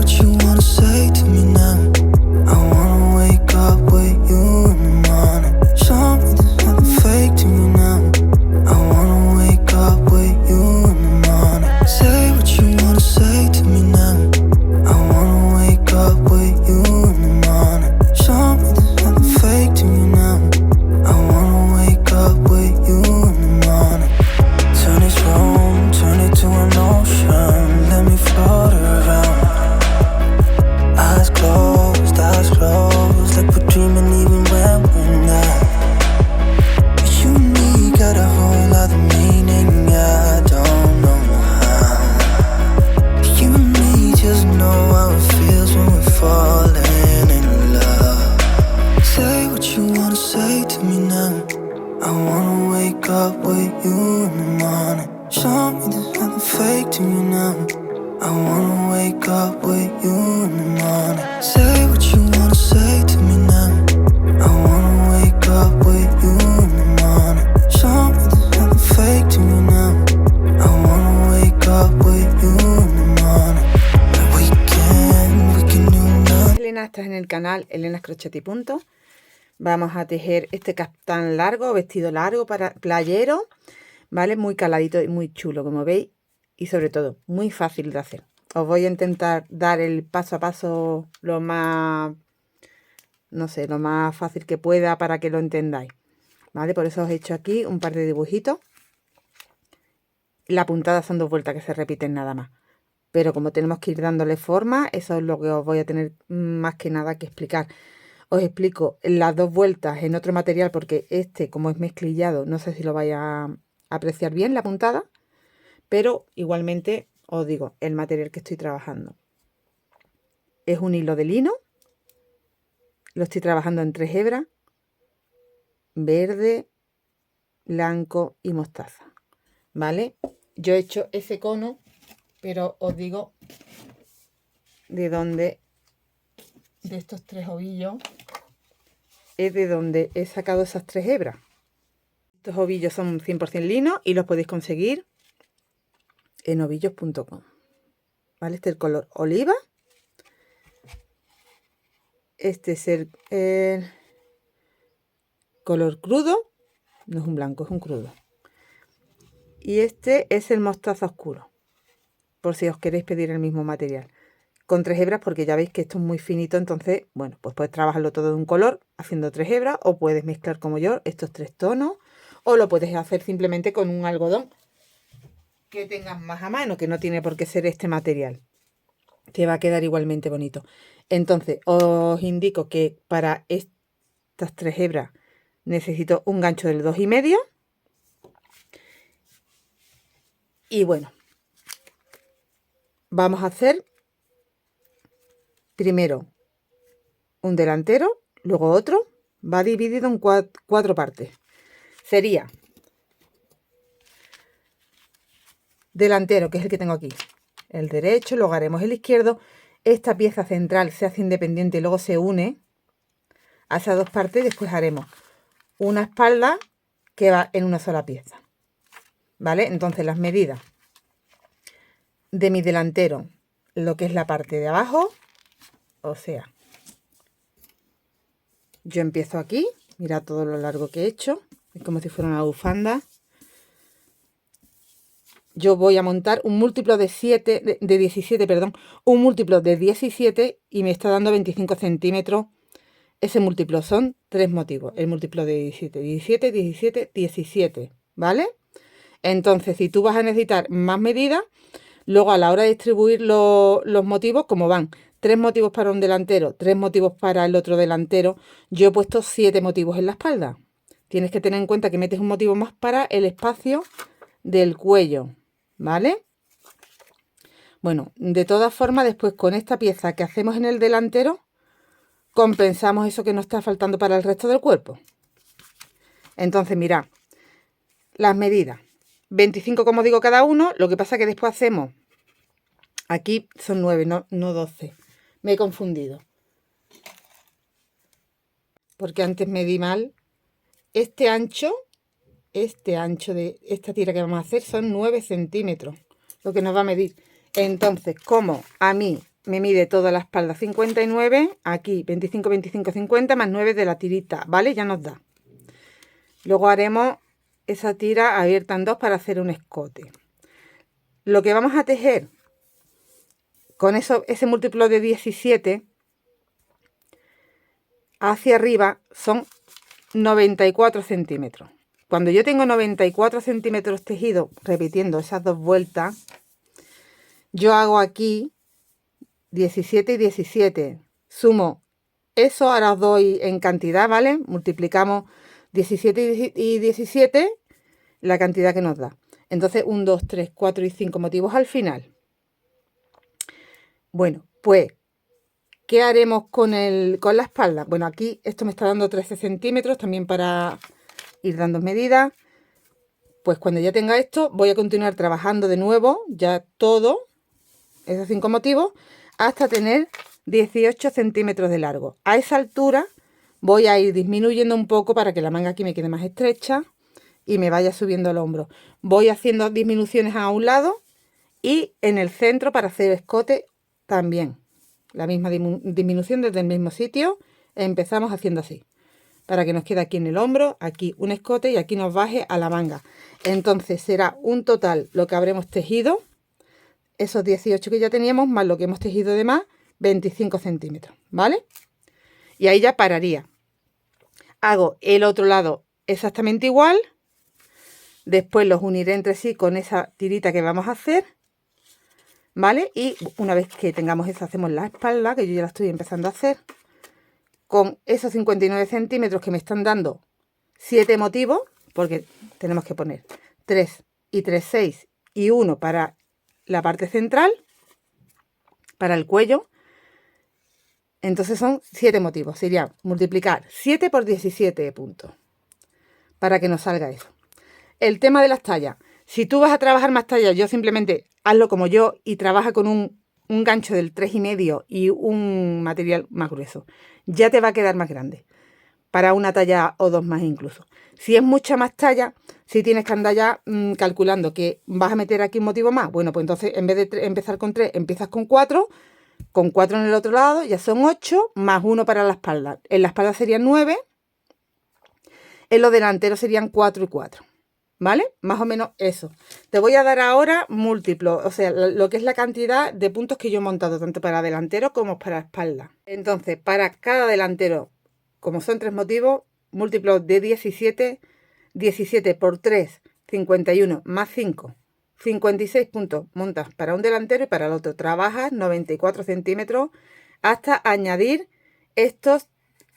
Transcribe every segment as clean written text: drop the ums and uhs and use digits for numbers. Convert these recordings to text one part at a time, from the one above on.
what you wanna say to me now. I wanna wake up with you in the morning. Show me there's nothing fake to me now. I wanna wake up with you in the morning. Say what you wanna say to me now. I wanna wake up with you in the morning. Show me there's nothing fake to me now. I wanna wake up with you in the morning. Turn this room, turn it to an ocean. Let me float around. Eyes closed, like we're dreaming even when we're not. You and me got a whole other meaning, I don't know how. You and me just know how it feels when we're falling in love. Say what you wanna say to me now. I wanna wake up with you in the morning. Show me there's nothing fake to me now. I wanna wake up with you in the morning. Say what you wanna say to me now. I wanna wake up with you in the morning. Show me there's nothing fake to me now. I wanna wake up with you in the morning. We can do nothing. Elena, estás en el canal Elena's Crochet y Punto. Vamos a tejer este caftán largo, vestido largo para playero, ¿vale? Muy caladito y muy chulo, como veis, y sobre todo muy fácil de hacer. Os voy a intentar dar el paso a paso lo más, no sé, lo más fácil que pueda para que lo entendáis, ¿vale? Por eso os he hecho aquí un par de dibujitos. La puntada son 2 vueltas que se repiten nada más. Pero como tenemos que ir dándole forma, eso es lo que os voy a tener más que nada que explicar. Os explico las 2 vueltas en otro material porque este, como es mezclillado, no sé si lo vais a apreciar bien la puntada, pero igualmente os digo el material que estoy trabajando. Es un hilo de lino, lo estoy trabajando en 3 hebras, verde, blanco y mostaza, ¿vale? Yo he hecho ese cono, pero os digo de dónde, de estos 3 ovillos, es de donde he sacado esas 3 hebras. Estos ovillos son 100% lino y los podéis conseguir en ovillos.com, ¿vale? Este es el color oliva. Este es el color crudo. No es un blanco, es un crudo. Y este es el mostaza oscuro, por si os queréis pedir el mismo material. Con 3 hebras, porque ya veis que esto es muy finito, entonces, bueno, pues puedes trabajarlo todo de un color haciendo 3 hebras, o puedes mezclar como yo estos 3 tonos, o lo puedes hacer simplemente con un algodón que tengas más a mano, que no tiene por qué ser este material. Te va a quedar igualmente bonito. Entonces, os indico que para estas 3 hebras necesito un gancho del 2,5. Y bueno, vamos a hacer primero un delantero, luego otro. Va dividido en 4 partes. Sería delantero, que es el que tengo aquí, el derecho, luego haremos el izquierdo. Esta pieza central se hace independiente y luego se une a esas 2 partes, y después haremos una espalda que va en una sola pieza, ¿vale? Entonces las medidas de mi delantero, lo que es la parte de abajo, o sea, yo empiezo aquí, mira todo lo largo que he hecho, es como si fuera una bufanda. Yo voy a montar un múltiplo de 17, perdón, un múltiplo de 17 y me está dando 25 centímetros. Ese múltiplo son 3 motivos. El múltiplo de 17, 17, 17, 17, ¿vale? Entonces, si tú vas a necesitar más medidas, luego a la hora de distribuir los motivos, como van 3 motivos para un delantero, 3 motivos para el otro delantero, yo he puesto 7 motivos en la espalda. Tienes que tener en cuenta que metes un motivo más para el espacio del cuello, ¿vale? Bueno, de todas formas, después con esta pieza que hacemos en el delantero, compensamos eso que nos está faltando para el resto del cuerpo. Entonces, mirad, las medidas. 25, como digo, cada uno. Lo que pasa que después hacemos, aquí son 9, no 12. Me he confundido, porque antes medí mal. Este ancho de esta tira que vamos a hacer son 9 centímetros, lo que nos va a medir. Entonces, como a mí me mide toda la espalda 59, aquí 25, 25, 50 más 9 de la tirita, ¿vale? Ya nos da. Luego haremos esa tira abierta en dos para hacer un escote. Lo que vamos a tejer con ese múltiplo de 17 hacia arriba son 94 centímetros. Cuando yo tengo 94 centímetros tejido, repitiendo esas dos vueltas, yo hago aquí 17 y 17. Sumo eso, ahora os doy en cantidad, ¿vale? Multiplicamos 17 y 17, la cantidad que nos da. Entonces, 1, 2, 3, 4 y 5 motivos al final. Bueno, pues, ¿qué haremos con la espalda? Bueno, aquí esto me está dando 13 centímetros, también para ir dando medidas. Pues cuando ya tenga esto, voy a continuar trabajando de nuevo, ya todo, esos 5 motivos, hasta tener 18 centímetros de largo. A esa altura voy a ir disminuyendo un poco para que la manga aquí me quede más estrecha y me vaya subiendo el hombro. Voy haciendo disminuciones a un lado y en el centro para hacer escote también. La misma disminución desde el mismo sitio. Empezamos haciendo así, para que nos quede aquí en el hombro, aquí un escote y aquí nos baje a la manga. Entonces será un total lo que habremos tejido, esos 18 que ya teníamos, más lo que hemos tejido de más, 25 centímetros, ¿vale? Y ahí ya pararía. Hago el otro lado exactamente igual, después los uniré entre sí con esa tirita que vamos a hacer, ¿vale? Y una vez que tengamos eso, hacemos la espalda, que yo ya la estoy empezando a hacer, con esos 59 centímetros que me están dando 7 motivos, porque tenemos que poner 3 y 3, 6 y 1 para la parte central, para el cuello. Entonces son 7 motivos. Sería multiplicar 7 por 17 puntos para que nos salga eso. El tema de las tallas. Si tú vas a trabajar más tallas, yo simplemente hazlo como yo y trabaja con un gancho del 3,5 y un material más grueso. Ya te va a quedar más grande. Para una talla o dos más incluso. Si es mucha más talla, si tienes que andar ya calculando que vas a meter aquí un motivo más, bueno, pues entonces en vez de empezar con 3, empiezas con 4 en el otro lado, ya son 8, más 1 para la espalda. En la espalda serían 9, en los delanteros serían 4 y 4, ¿vale? Más o menos eso. Te voy a dar ahora múltiplos, o sea, lo que es la cantidad de puntos que yo he montado, tanto para delantero como para espalda. Entonces, para cada delantero, como son 3 motivos, múltiplos de 17, 17 por 3, 51, más 5, 56 puntos montas para un delantero y para el otro. Trabajas 94 centímetros hasta añadir estos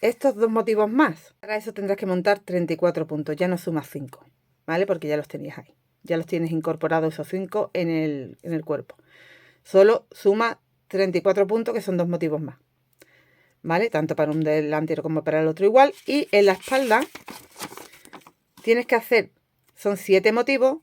2 motivos más. Para eso tendrás que montar 34 puntos, ya no sumas 5, ¿vale? Porque ya los tenías ahí. Ya los tienes incorporados esos 5 en el cuerpo. Solo suma 34 puntos, que son 2 motivos más, ¿vale? Tanto para un delantero como para el otro igual. Y en la espalda tienes que hacer, son 7 motivos,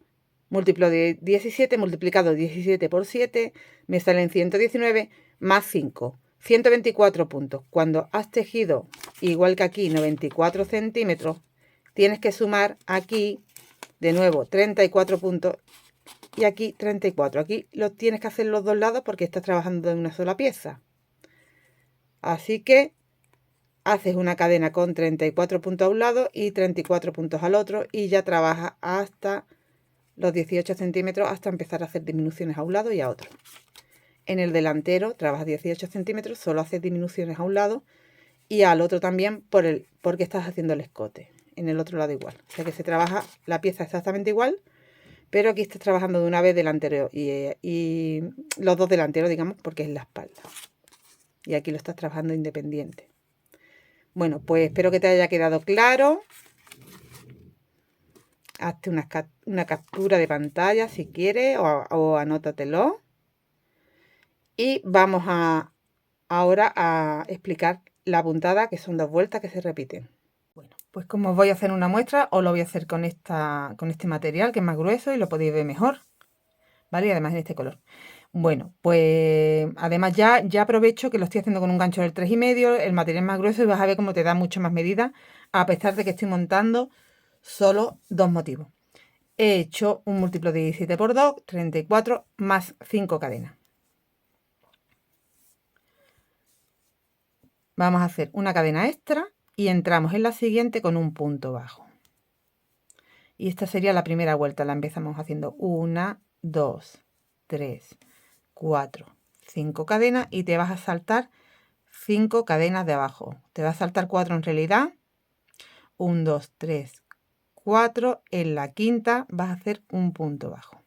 múltiplo de 17, multiplicado 17 por 7, me salen 119, más 5, 124 puntos. Cuando has tejido, igual que aquí, 94 centímetros, tienes que sumar aquí, de nuevo, 34 puntos y aquí 34. Aquí los tienes que hacer los dos lados porque estás trabajando en una sola pieza. Así que haces una cadena con 34 puntos a un lado y 34 puntos al otro y ya trabajas hasta los 18 centímetros hasta empezar a hacer disminuciones a un lado y a otro. En el delantero trabajas 18 centímetros, solo haces disminuciones a un lado y al otro también porque estás haciendo el escote. En el otro lado igual. O sea que se trabaja la pieza exactamente igual, pero aquí estás trabajando de una vez delantero y los dos delanteros, digamos, porque es la espalda. Y aquí lo estás trabajando independiente. Bueno, pues espero que te haya quedado claro. Hazte una captura de pantalla si quieres o anótatelo. Y vamos ahora a explicar la puntada, que son 2 vueltas que se repiten. Bueno, pues como os voy a hacer una muestra, os lo voy a hacer con este material que es más grueso y lo podéis ver mejor, ¿vale? Y además en este color. Bueno, pues además ya aprovecho que lo estoy haciendo con un gancho del 3,5, el material más grueso y vas a ver cómo te da mucho más medida, a pesar de que estoy montando solo 2 motivos. He hecho un múltiplo de 17 por 2, 34 más 5 cadenas. Vamos a hacer una cadena extra y entramos en la siguiente con un punto bajo. Y esta sería la primera vuelta. La empezamos haciendo 1, 2, 3, 4, 5 cadenas y te vas a saltar 5 cadenas de abajo. Te vas a saltar 4 en realidad. 1, 2, 3, 4. En la quinta vas a hacer un punto bajo.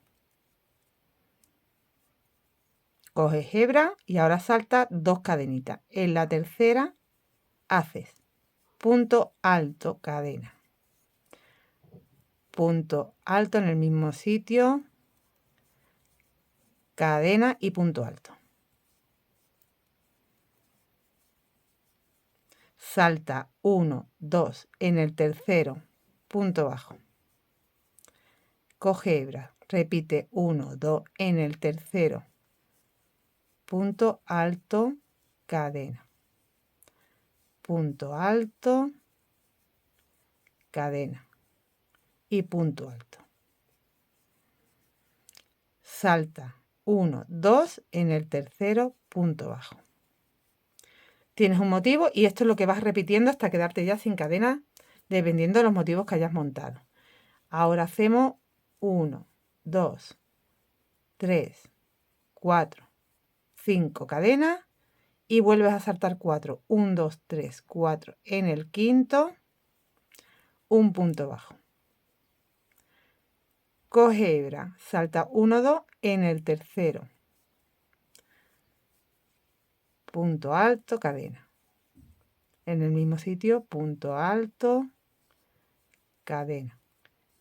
Coges hebra y ahora salta 2 cadenitas. En la tercera haces punto alto, cadena. Punto alto en el mismo sitio, cadena y punto alto. Salta 1, 2 en el tercero, punto bajo. Coge hebra, repite 1, 2 en el tercero, punto alto, cadena. Punto alto, cadena y punto alto. Salta 1, 2 en el tercero, punto bajo. Tienes un motivo y esto es lo que vas repitiendo hasta quedarte ya sin cadena, dependiendo de los motivos que hayas montado. Ahora hacemos 1, 2, 3, 4, 5 cadenas y vuelves a saltar 4. 1, 2, 3, 4 en el quinto, un punto bajo. Coge hebra, salta 1, 2 en el tercero, punto alto, cadena. En el mismo sitio, punto alto, cadena.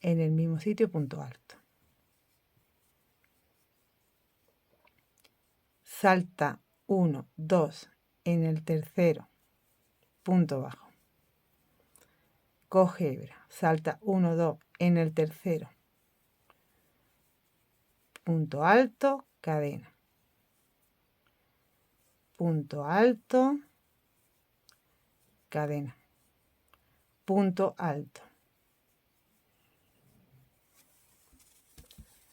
En el mismo sitio, punto alto. Salta 1, 2 en el tercero, punto bajo. Coge hebra, salta 1, 2 en el tercero, punto alto, cadena. Punto alto, cadena. Punto alto.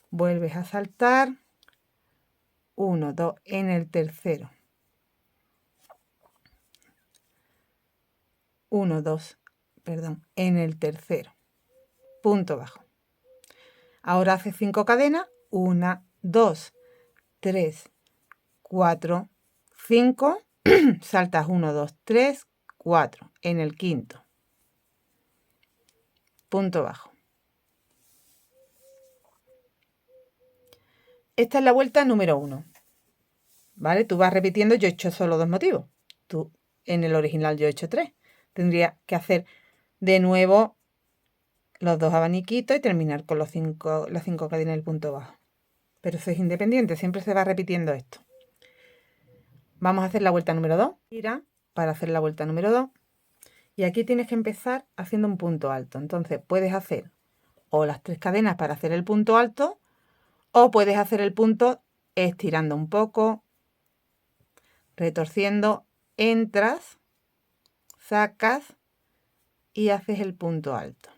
Vuelves a saltar 1, 2 en el tercero. 1, 2, perdón, en el tercero. Punto bajo. Ahora haces 5 cadenas. 1, 2, 3, 4, 5. Saltas 1, 2, 3, 4 en el quinto. Punto bajo. Esta es la vuelta número 1. ¿Vale? Tú vas repitiendo, yo he hecho solo 2 motivos. Tú, en el original yo he hecho 3. Tendría que hacer de nuevo los 2 abaniquitos y terminar con las 5 cadenas del punto bajo. Pero eso es independiente, siempre se va repitiendo esto. Vamos a hacer la vuelta número 2. Gira para hacer la vuelta número 2. Y aquí tienes que empezar haciendo un punto alto. Entonces puedes hacer o las 3 cadenas para hacer el punto alto, o puedes hacer el punto estirando un poco, retorciendo, entras, sacas y haces el punto alto.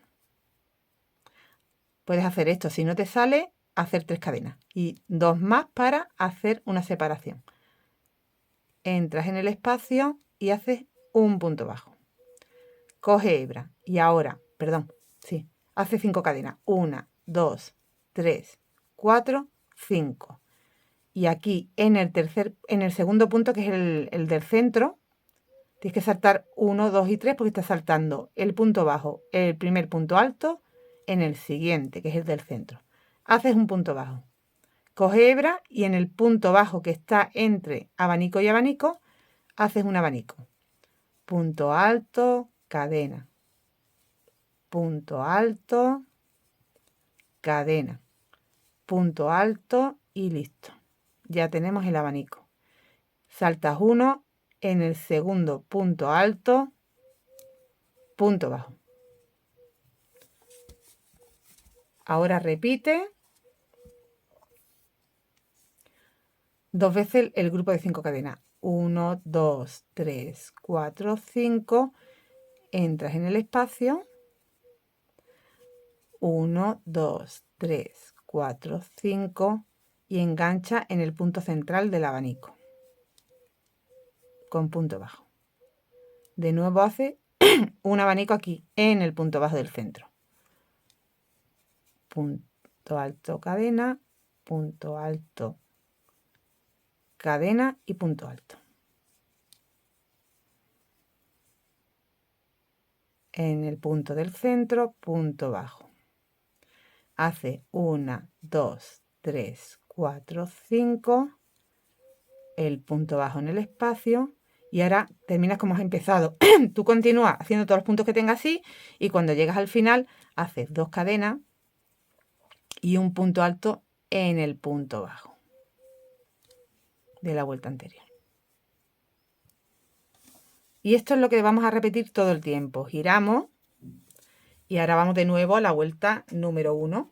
Puedes hacer esto, si no te sale, hacer 3 cadenas y 2 más para hacer una separación. Entras en el espacio y haces un punto bajo. Coge hebra y ahora, hace 5 cadenas. 1, 2, 3, 4, 5. Y aquí en el segundo punto, que es el del centro, tienes que saltar 1, 2 y 3 porque estás saltando el punto bajo, el primer punto alto, en el siguiente, que es el del centro. Haces un punto bajo. Coge hebra y en el punto bajo que está entre abanico y abanico, haces un abanico. Punto alto, cadena. Punto alto, cadena. Punto alto y listo. Ya tenemos el abanico. Saltas 1 en el segundo punto alto, punto bajo. Ahora repite 2 veces el grupo de 5 cadenas. 1, 2, 3, 4, 5. Entras en el espacio. 1, 2, 3, 4, 5 y engancha en el punto central del abanico con punto bajo. De nuevo hace un abanico aquí en el punto bajo del centro. Punto alto, cadena, punto alto, cadena y punto alto. En el punto del centro, punto bajo. Hace 1, 2, 3, 4, 5, el punto bajo en el espacio y ahora terminas como has empezado. Tú continúas haciendo todos los puntos que tengas así y cuando llegas al final haces 2 cadenas y un punto alto en el punto bajo de la vuelta anterior. Y esto es lo que vamos a repetir todo el tiempo. Giramos y ahora vamos de nuevo a la vuelta número 1.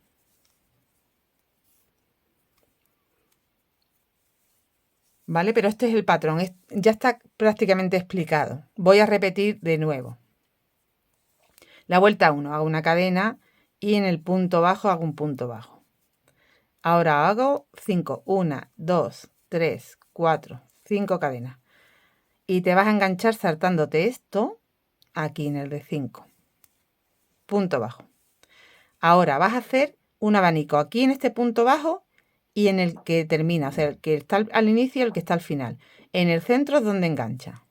¿Vale? Pero este es el patrón, ya está prácticamente explicado. Voy a repetir de nuevo. La vuelta 1, hago una cadena y en el punto bajo hago un punto bajo. Ahora hago 5, 1, 2, 3, 4, 5 cadenas. Y te vas a enganchar saltándote esto aquí en el de 5. Punto bajo. Ahora vas a hacer un abanico aquí en este punto bajo y en el que termina, o sea, el que está al inicio y el que está al final. En el centro es donde engancha.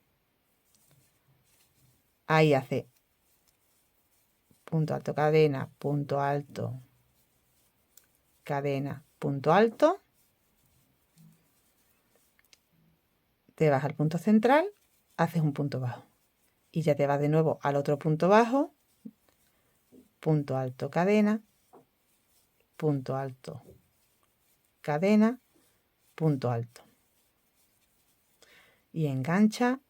Ahí hace punto alto, cadena, punto alto, cadena, punto alto. Te vas al punto central, haces un punto bajo. Y ya te vas de nuevo al otro punto bajo, punto alto, cadena, punto alto, cadena, punto alto. Y engancha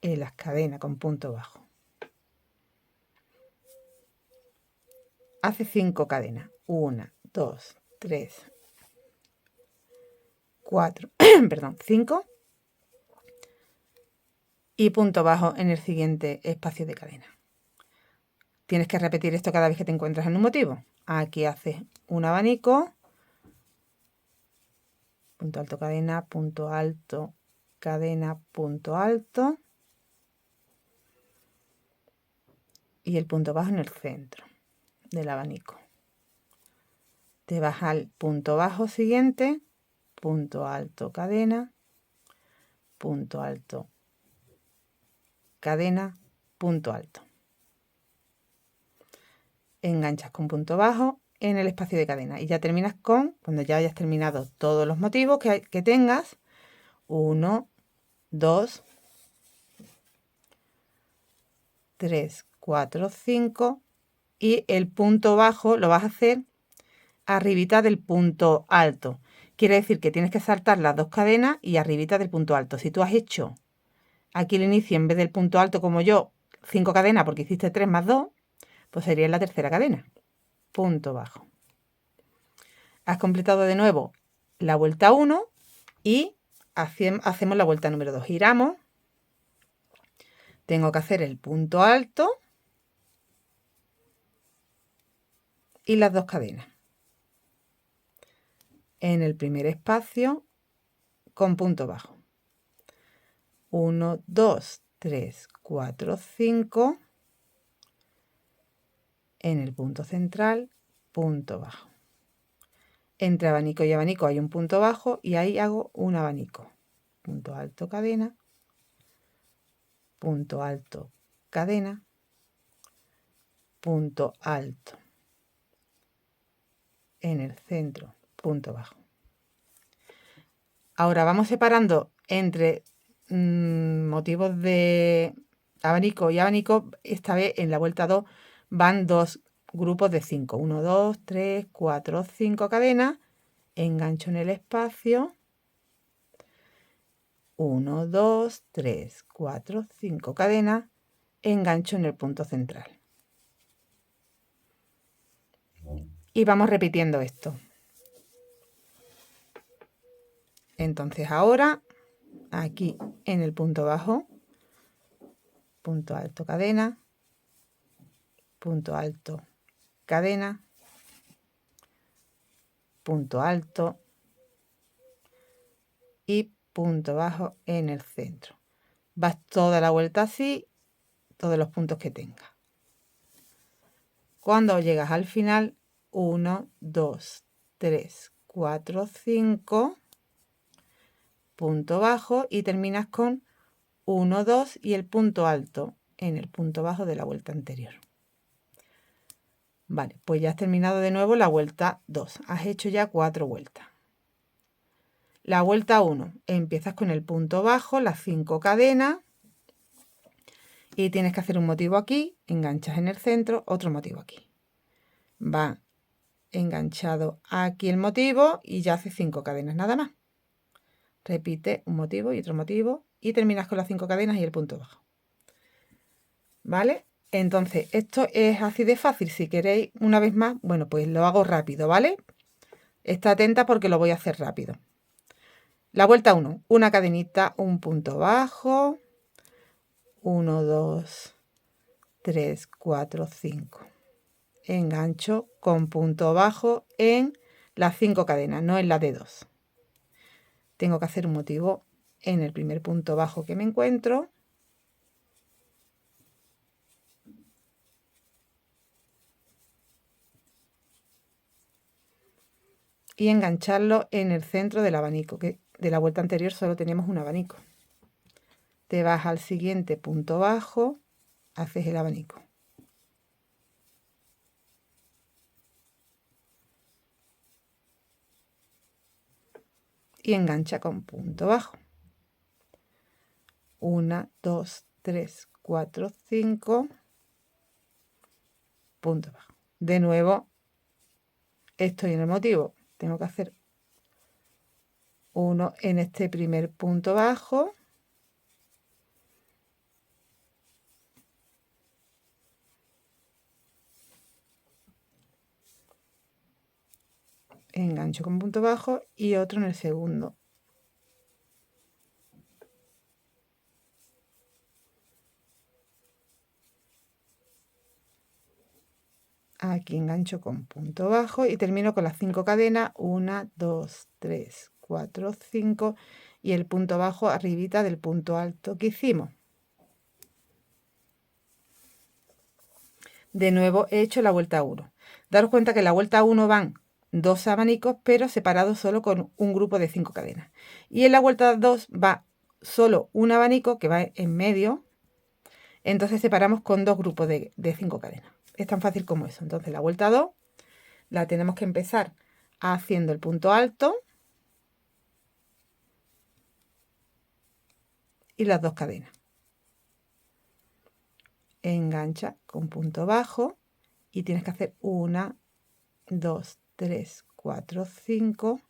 en las cadenas con punto bajo. Hace 5 cadenas. 1, 2, 3, 4, perdón, 5. Y punto bajo en el siguiente espacio de cadena. Tienes que repetir esto cada vez que te encuentras en un motivo. Aquí haces un abanico, punto alto, cadena, punto alto, cadena, punto alto. Y el punto bajo en el centro del abanico. Te vas al punto bajo siguiente, punto alto, cadena, punto alto, cadena, punto alto. Enganchas con punto bajo en el espacio de cadena y ya terminas con, cuando ya hayas terminado todos los motivos que tengas, 1, 2, 3, 4, 5 y el punto bajo lo vas a hacer arribita del punto alto. Quiere decir que tienes que saltar las 2 cadenas y arribita del punto alto. Si tú has hecho aquí el inicio en vez del punto alto como yo, 5 cadenas porque hiciste 3 más 2, pues sería en la tercera cadena. Punto bajo. Has completado de nuevo la vuelta 1 y hacemos la vuelta número 2. Giramos. Tengo que hacer el punto alto y las 2 cadenas. En el primer espacio con punto bajo. 1, 2, 3, 4, 5. En el punto central, punto bajo. Entre abanico y abanico hay un punto bajo y ahí hago un abanico. Punto alto, cadena, punto alto, cadena, punto alto. En el centro, punto bajo. Ahora vamos separando entre motivos de abanico y abanico. Esta vez en la vuelta 2 van 2 grupos de 5. 1, 2, 3, 4, 5 cadenas. Engancho en el espacio. 1, 2, 3, 4, 5 cadenas. Engancho en el punto central. Y vamos repitiendo esto. Entonces ahora, aquí en el punto bajo, punto alto, cadena, punto alto, cadena, punto alto y punto bajo en el centro. Vas toda la vuelta así, todos los puntos que tengas. Cuando llegas al final, 1, 2, 3, 4, 5, punto bajo y terminas con 1, 2 y el punto alto en el punto bajo de la vuelta anterior. Vale, pues ya has terminado de nuevo la vuelta 2. Has hecho ya 4 vueltas. La vuelta 1, empiezas con el punto bajo, las 5 cadenas y tienes que hacer un motivo aquí, enganchas en el centro, otro motivo aquí. Va enganchado aquí el motivo y ya hace 5 cadenas nada más. Repite un motivo y otro motivo y terminas con las 5 cadenas y el punto bajo. ¿Vale? Entonces, esto es así de fácil. Si queréis una vez más, bueno, pues lo hago rápido, ¿vale? Está atenta porque lo voy a hacer rápido. La vuelta 1, una cadenita, un punto bajo, 1, 2, 3, 4, 5. Engancho con punto bajo en las 5 cadenas, no en la de 2. Tengo que hacer un motivo en el primer punto bajo que me encuentro. Y engancharlo en el centro del abanico, que de la vuelta anterior solo teníamos un abanico. Te vas al siguiente punto bajo, haces el abanico. Y engancha con punto bajo. 1, 2, 3, 4, 5, punto bajo. De nuevo, estoy en el motivo. Tengo que hacer uno en este primer punto bajo. Engancho con punto bajo y otro en el segundo. Aquí engancho con punto bajo y termino con las 5 cadenas, 1, 2, 3, 4, 5 y el punto bajo arribita del punto alto que hicimos. De nuevo he hecho la vuelta 1. Daros cuenta que en la vuelta 1 van 2 abanicos, pero separados solo con un grupo de 5 cadenas. Y en la vuelta 2 va solo un abanico que va en medio, entonces separamos con 2 grupos de 5 cadenas. Es tan fácil como eso. Entonces la vuelta 2 la tenemos que empezar haciendo el punto alto y las 2 cadenas. Engancha con punto bajo y tienes que hacer 1, 2, 3, 4, 5,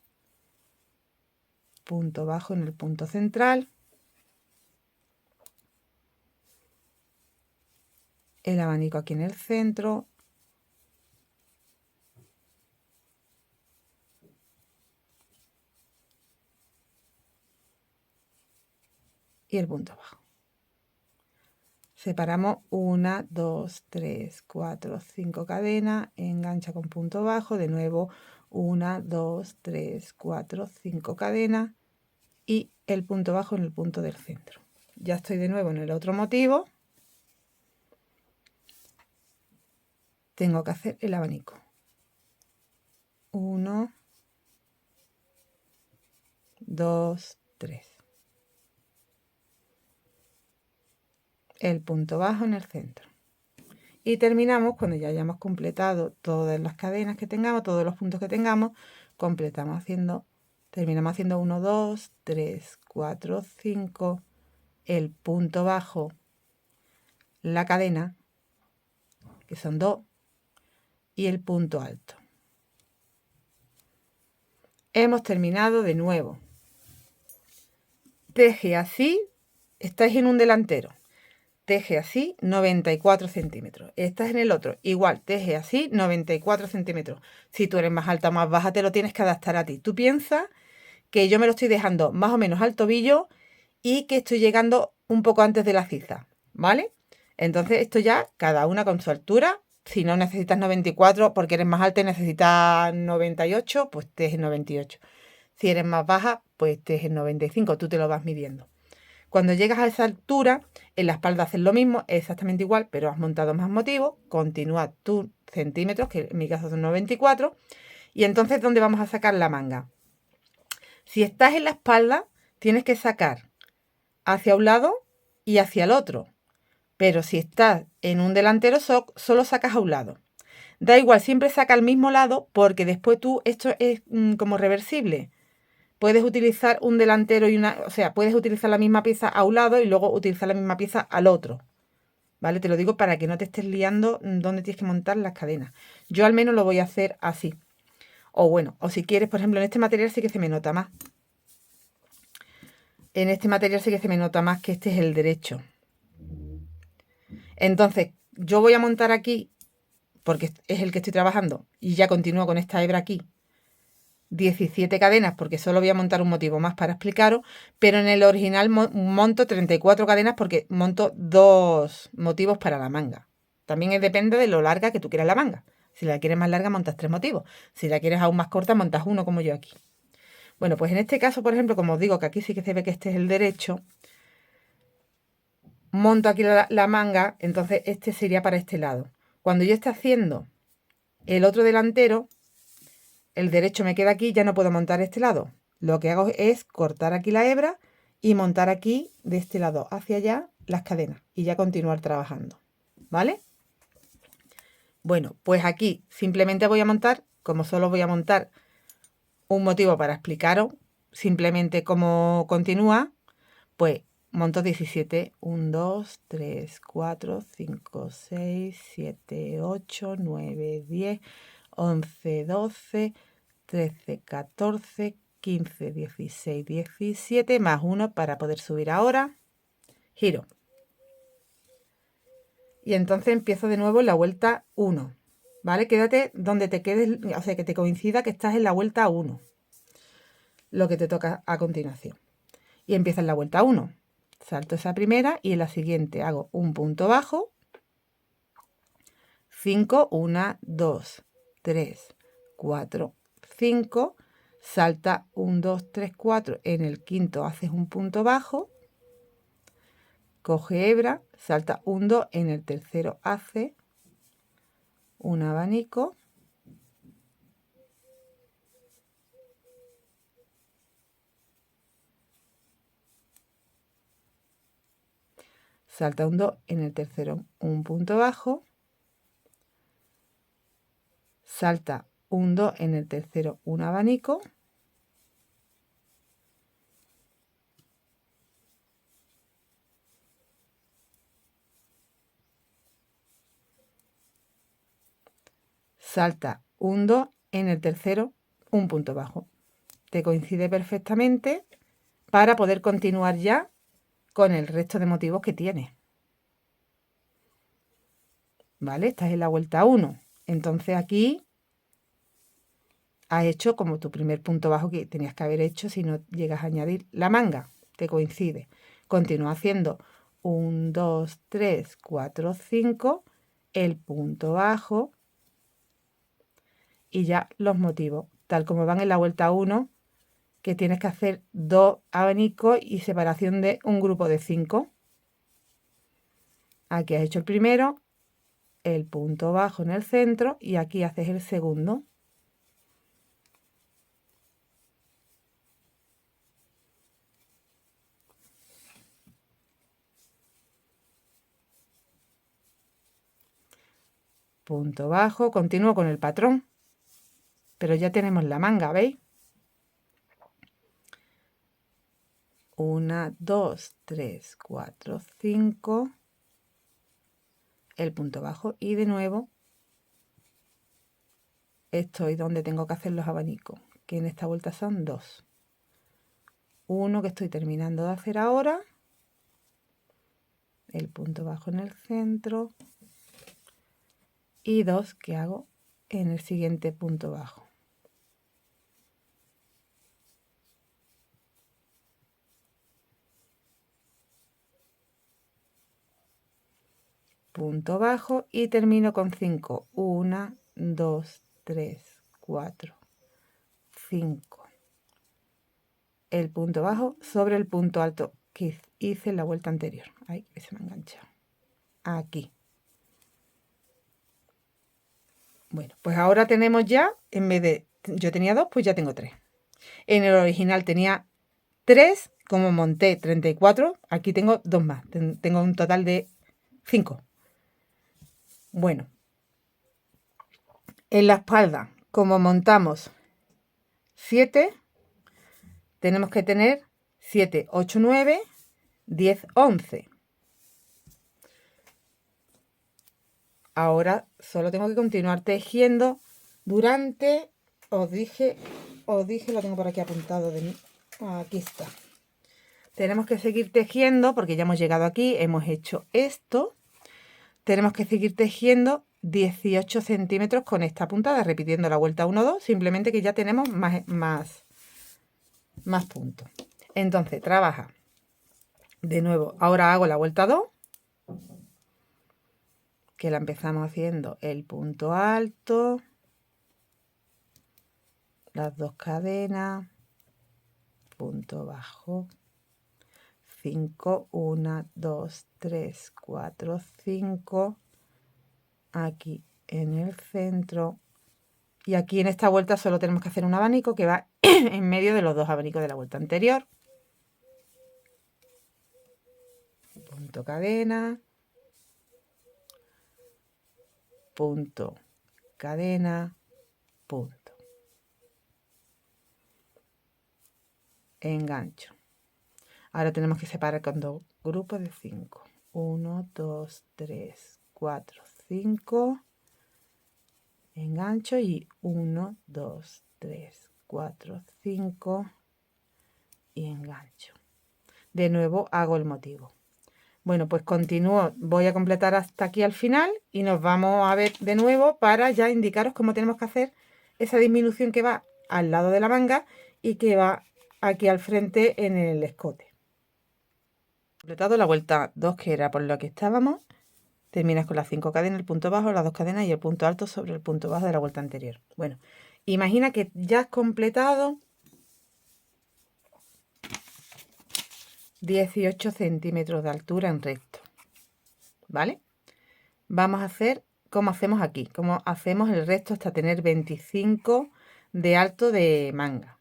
punto bajo en el punto central, el abanico aquí en el centro, y el punto bajo. Separamos 1, 2, 3, 4, 5 cadenas, engancha con punto bajo, de nuevo 1, 2, 3, 4, 5 cadenas y el punto bajo en el punto del centro. Ya estoy de nuevo en el otro motivo. Tengo que hacer el abanico. 1, 2, 3. El punto bajo en el centro. Y terminamos, cuando ya hayamos completado todas las cadenas que tengamos, todos los puntos que tengamos, terminamos haciendo 1, 2, 3, 4, 5, el punto bajo, la cadena, que son 2, y el punto alto. Hemos terminado de nuevo. Teje así, estáis en un delantero. Teje así 94 centímetros. Estás en el otro, igual, teje así 94 centímetros. Si tú eres más alta o más baja, te lo tienes que adaptar a ti. Tú piensas que yo me lo estoy dejando más o menos al tobillo y que estoy llegando un poco antes de la ciza, ¿vale? Entonces esto ya, cada una con su altura. Si no necesitas 94 porque eres más alta y necesitas 98, pues teje 98. Si eres más baja, pues teje 95. Tú te lo vas midiendo. Cuando llegas a esa altura, en la espalda haces lo mismo, exactamente igual, pero has montado más motivos, continúa tus centímetros, que en mi caso son 94, y entonces, ¿dónde vamos a sacar la manga? Si estás en la espalda, tienes que sacar hacia un lado y hacia el otro, pero si estás en un delantero, solo sacas a un lado. Da igual, siempre saca al mismo lado, porque después esto es como reversible. Puedes utilizar un delantero o sea, puedes utilizar la misma pieza a un lado y luego utilizar la misma pieza al otro. ¿Vale? Te lo digo para que no te estés liando dónde tienes que montar las cadenas. Yo al menos lo voy a hacer así. O bueno, o si quieres, por ejemplo, en este material sí que se me nota más. En este material sí que se me nota más que este es el derecho. Entonces, yo voy a montar aquí, porque es el que estoy trabajando, y ya continúo con esta hebra aquí, 17 cadenas, porque solo voy a montar un motivo más para explicaros, pero en el original monto 34 cadenas porque monto 2 motivos para la manga. También depende de lo larga que tú quieras la manga. Si la quieres más larga, montas 3 motivos. Si la quieres aún más corta, montas uno, como yo aquí. Bueno, pues en este caso, por ejemplo, como os digo que aquí sí que se ve que este es el derecho, monto aquí la manga, entonces este sería para este lado. Cuando yo esté haciendo el otro delantero, el derecho me queda aquí, ya no puedo montar este lado. Lo que hago es cortar aquí la hebra y montar aquí de este lado hacia allá las cadenas y ya continuar trabajando, ¿vale? Bueno, pues aquí simplemente voy a montar, como solo voy a montar un motivo para explicaros simplemente cómo continúa, pues monto 17, 1, 2, 3, 4, 5, 6, 7, 8, 9, 10, 11, 12, 13, 14, 15, 16, 17, más 1 para poder subir ahora. Giro. Y entonces empiezo de nuevo en la vuelta 1. ¿Vale? Quédate donde te quedes, o sea, que te coincida que estás en la vuelta 1. Lo que te toca a continuación. Y empieza en la vuelta 1. Salto esa primera y en la siguiente hago un punto bajo. 5, 1, 2, 3, 4, 5. Salta 1, 2, 3, 4. En el quinto haces un punto bajo. Coge hebra, salta 1, 2. En el tercero hace un abanico. Salta 1, 2. En el tercero un punto bajo. Salta 1, 2. En el tercero un abanico. Salta 1, 2. En el tercero un punto bajo. Te coincide perfectamente para poder continuar ya con el resto de motivos que tienes. ¿Vale? Estás en la vuelta 1. Entonces aquí has hecho como tu primer punto bajo que tenías que haber hecho si no llegas a añadir la manga. Te coincide. Continúa haciendo 1, 2, 3, 4, 5, el punto bajo y ya los motivos. Tal como van en la vuelta 1, que tienes que hacer 2 abanicos y separación de un grupo de 5. Aquí has hecho el primero, el punto bajo en el centro y aquí haces el segundo. Punto bajo, continúo con el patrón, pero ya tenemos la manga, ¿veis? 1, 2, 3, 4, 5, el punto bajo y de nuevo estoy donde tengo que hacer los abanicos, que en esta vuelta son 2. Uno que estoy terminando de hacer ahora, el punto bajo en el centro y 2 que hago en el siguiente punto bajo. Punto bajo y termino con 5. 1, 2, 3, 4, 5. El punto bajo sobre el punto alto que hice en la vuelta anterior. Ahí, que se me ha enganchado. Aquí. Bueno, pues ahora tenemos ya, en vez de, yo tenía 2, pues ya tengo 3. En el original tenía 3, como monté 34, aquí tengo 2 más. Tengo un total de 5. Bueno, en la espalda, como montamos 7, tenemos que tener 7, 8, 9, 10, 11. Ahora solo tengo que continuar tejiendo durante, os dije, lo tengo por aquí apuntado de mí. Aquí está. Tenemos que seguir tejiendo porque ya hemos llegado aquí, hemos hecho esto. Tenemos que seguir tejiendo 18 centímetros con esta puntada, repitiendo la vuelta 1, 2, simplemente que ya tenemos más puntos. Entonces, trabaja. De nuevo, ahora hago la vuelta 2, que la empezamos haciendo el punto alto, las 2 cadenas, punto bajo, 5, 1, 2, 3, 4, 5, aquí en el centro, y aquí en esta vuelta solo tenemos que hacer un abanico que va en medio de los 2 abanicos de la vuelta anterior. Punto cadena, punto cadena, punto. Engancho. Ahora tenemos que separar con 2 grupos de 5. 1, 2, 3, 4, 5. Engancho y 1, 2, 3, 4, 5 y engancho. De nuevo hago el motivo. Bueno, pues continúo, voy a completar hasta aquí al final y nos vamos a ver de nuevo para ya indicaros cómo tenemos que hacer esa disminución que va al lado de la manga y que va aquí al frente en el escote. Completado la vuelta 2, que era por lo que estábamos. Terminas con las 5 cadenas, el punto bajo, las 2 cadenas y el punto alto sobre el punto bajo de la vuelta anterior. Bueno, imagina que ya has completado 18 centímetros de altura en recto, ¿vale? Vamos a hacer como hacemos aquí, como hacemos el resto hasta tener 25 de alto de manga,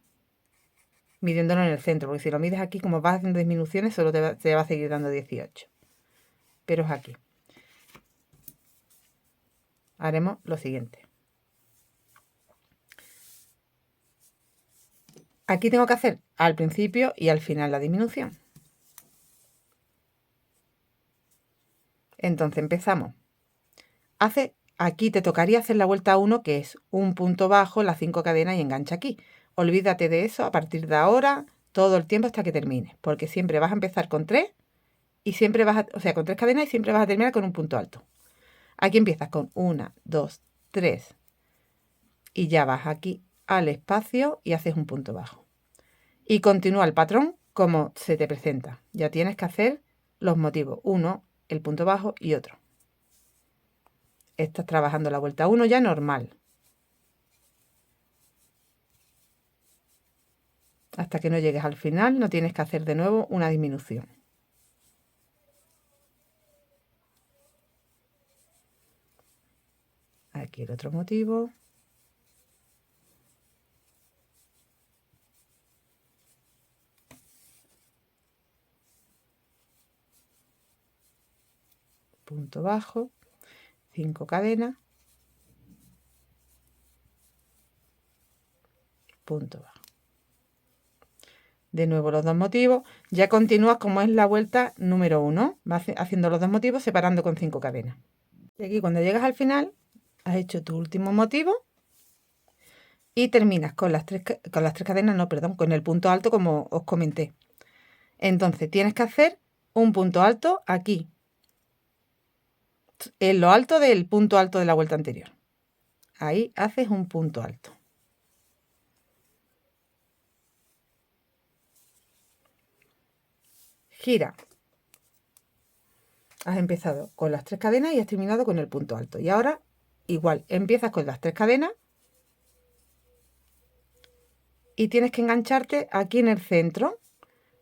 midiéndolo en el centro, porque si lo mides aquí, como vas haciendo disminuciones, solo te va a seguir dando 18. Pero es aquí. Haremos lo siguiente. Aquí tengo que hacer al principio y al final la disminución. Entonces empezamos. Aquí te tocaría hacer la vuelta 1, que es un punto bajo, las 5 cadenas y engancha aquí. Olvídate de eso a partir de ahora, todo el tiempo hasta que termines, porque siempre vas a empezar con 3 y siempre con 3 cadenas y siempre vas a terminar con un punto alto. Aquí empiezas con 1, 2, 3 y ya vas aquí al espacio y haces un punto bajo. Y continúa el patrón como se te presenta. Ya tienes que hacer los motivos, uno, el punto bajo y otro. Estás trabajando la vuelta 1 ya normal. Hasta que no llegues al final no tienes que hacer de nuevo una disminución. Aquí el otro motivo. Punto bajo, 5 cadenas, punto bajo. De nuevo los 2 motivos, ya continúas como es la vuelta número 1, vas haciendo los 2 motivos separando con 5 cadenas. Y aquí cuando llegas al final, has hecho tu último motivo y terminas con las tres cadenas, no, perdón, con el punto alto como os comenté. Entonces tienes que hacer un punto alto aquí, en lo alto del punto alto de la vuelta anterior. Ahí haces un punto alto. Gira. Has empezado con las 3 cadenas y has terminado con el punto alto. Y ahora igual, empiezas con las 3 cadenas y tienes que engancharte aquí en el centro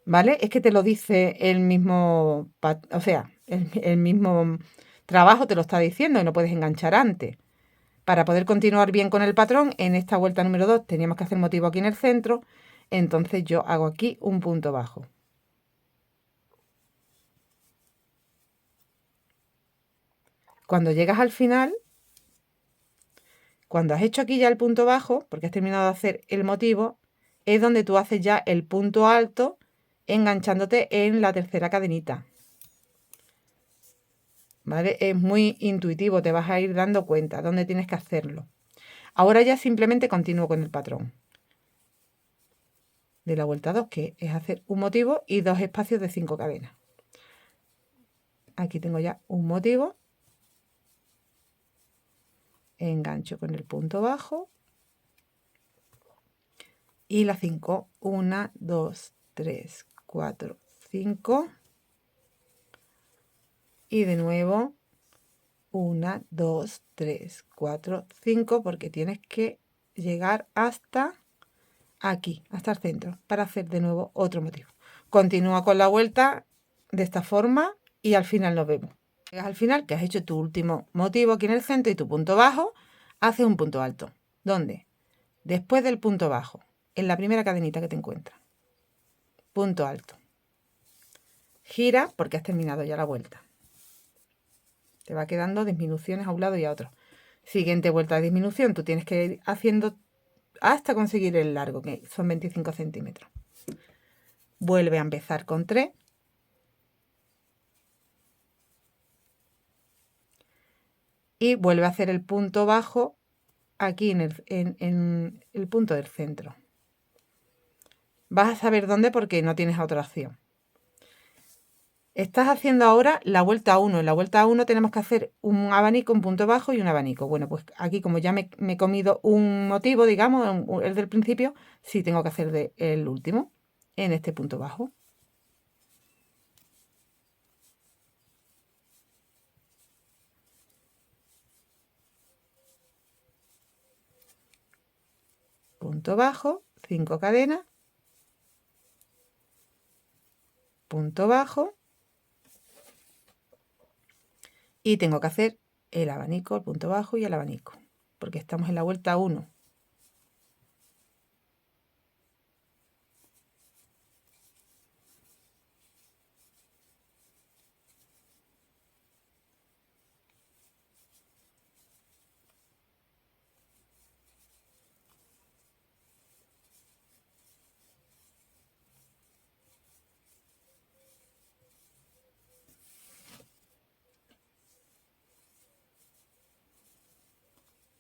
¿vale? Es que te lo dice el mismo, o sea, el mismo trabajo te lo está diciendo y no puedes enganchar antes. Para poder continuar bien con el patrón, en esta vuelta número 2 teníamos que hacer motivo aquí en el centro, entonces yo hago aquí un punto bajo. Cuando llegas al final, cuando has hecho aquí ya el punto bajo, porque has terminado de hacer el motivo, es donde tú haces ya el punto alto enganchándote en la tercera cadenita. ¿Vale? Es muy intuitivo, te vas a ir dando cuenta dónde tienes que hacerlo. Ahora ya simplemente continúo con el patrón de la vuelta 2, que es hacer un motivo y 2 espacios de 5 cadenas. Aquí tengo ya un motivo, engancho con el punto bajo y la 5, 1, 2, 3, 4, 5 y de nuevo 1, 2, 3, 4, 5 porque tienes que llegar hasta aquí, hasta el centro, para hacer de nuevo otro motivo. Continúa con la vuelta de esta forma y al final nos vemos. Llegas al final, que has hecho tu último motivo aquí en el centro y tu punto bajo, haces un punto alto. ¿Dónde? Después del punto bajo, en la primera cadenita que te encuentras. Punto alto. Gira porque has terminado ya la vuelta. Te va quedando disminuciones a un lado y a otro. Siguiente vuelta de disminución, tú tienes que ir haciendo hasta conseguir el largo, que son 25 centímetros. Vuelve a empezar con 3. Y vuelve a hacer el punto bajo aquí en el punto del centro. Vas a saber dónde porque no tienes otra opción. Estás haciendo ahora la vuelta 1. En la vuelta 1 tenemos que hacer un abanico, un punto bajo y un abanico. Bueno, pues aquí como ya me he comido un motivo, digamos, el del principio, sí tengo que hacer el último en este punto bajo. Punto bajo, 5 cadenas, punto bajo y tengo que hacer el abanico, el punto bajo y el abanico, porque estamos en la vuelta 1.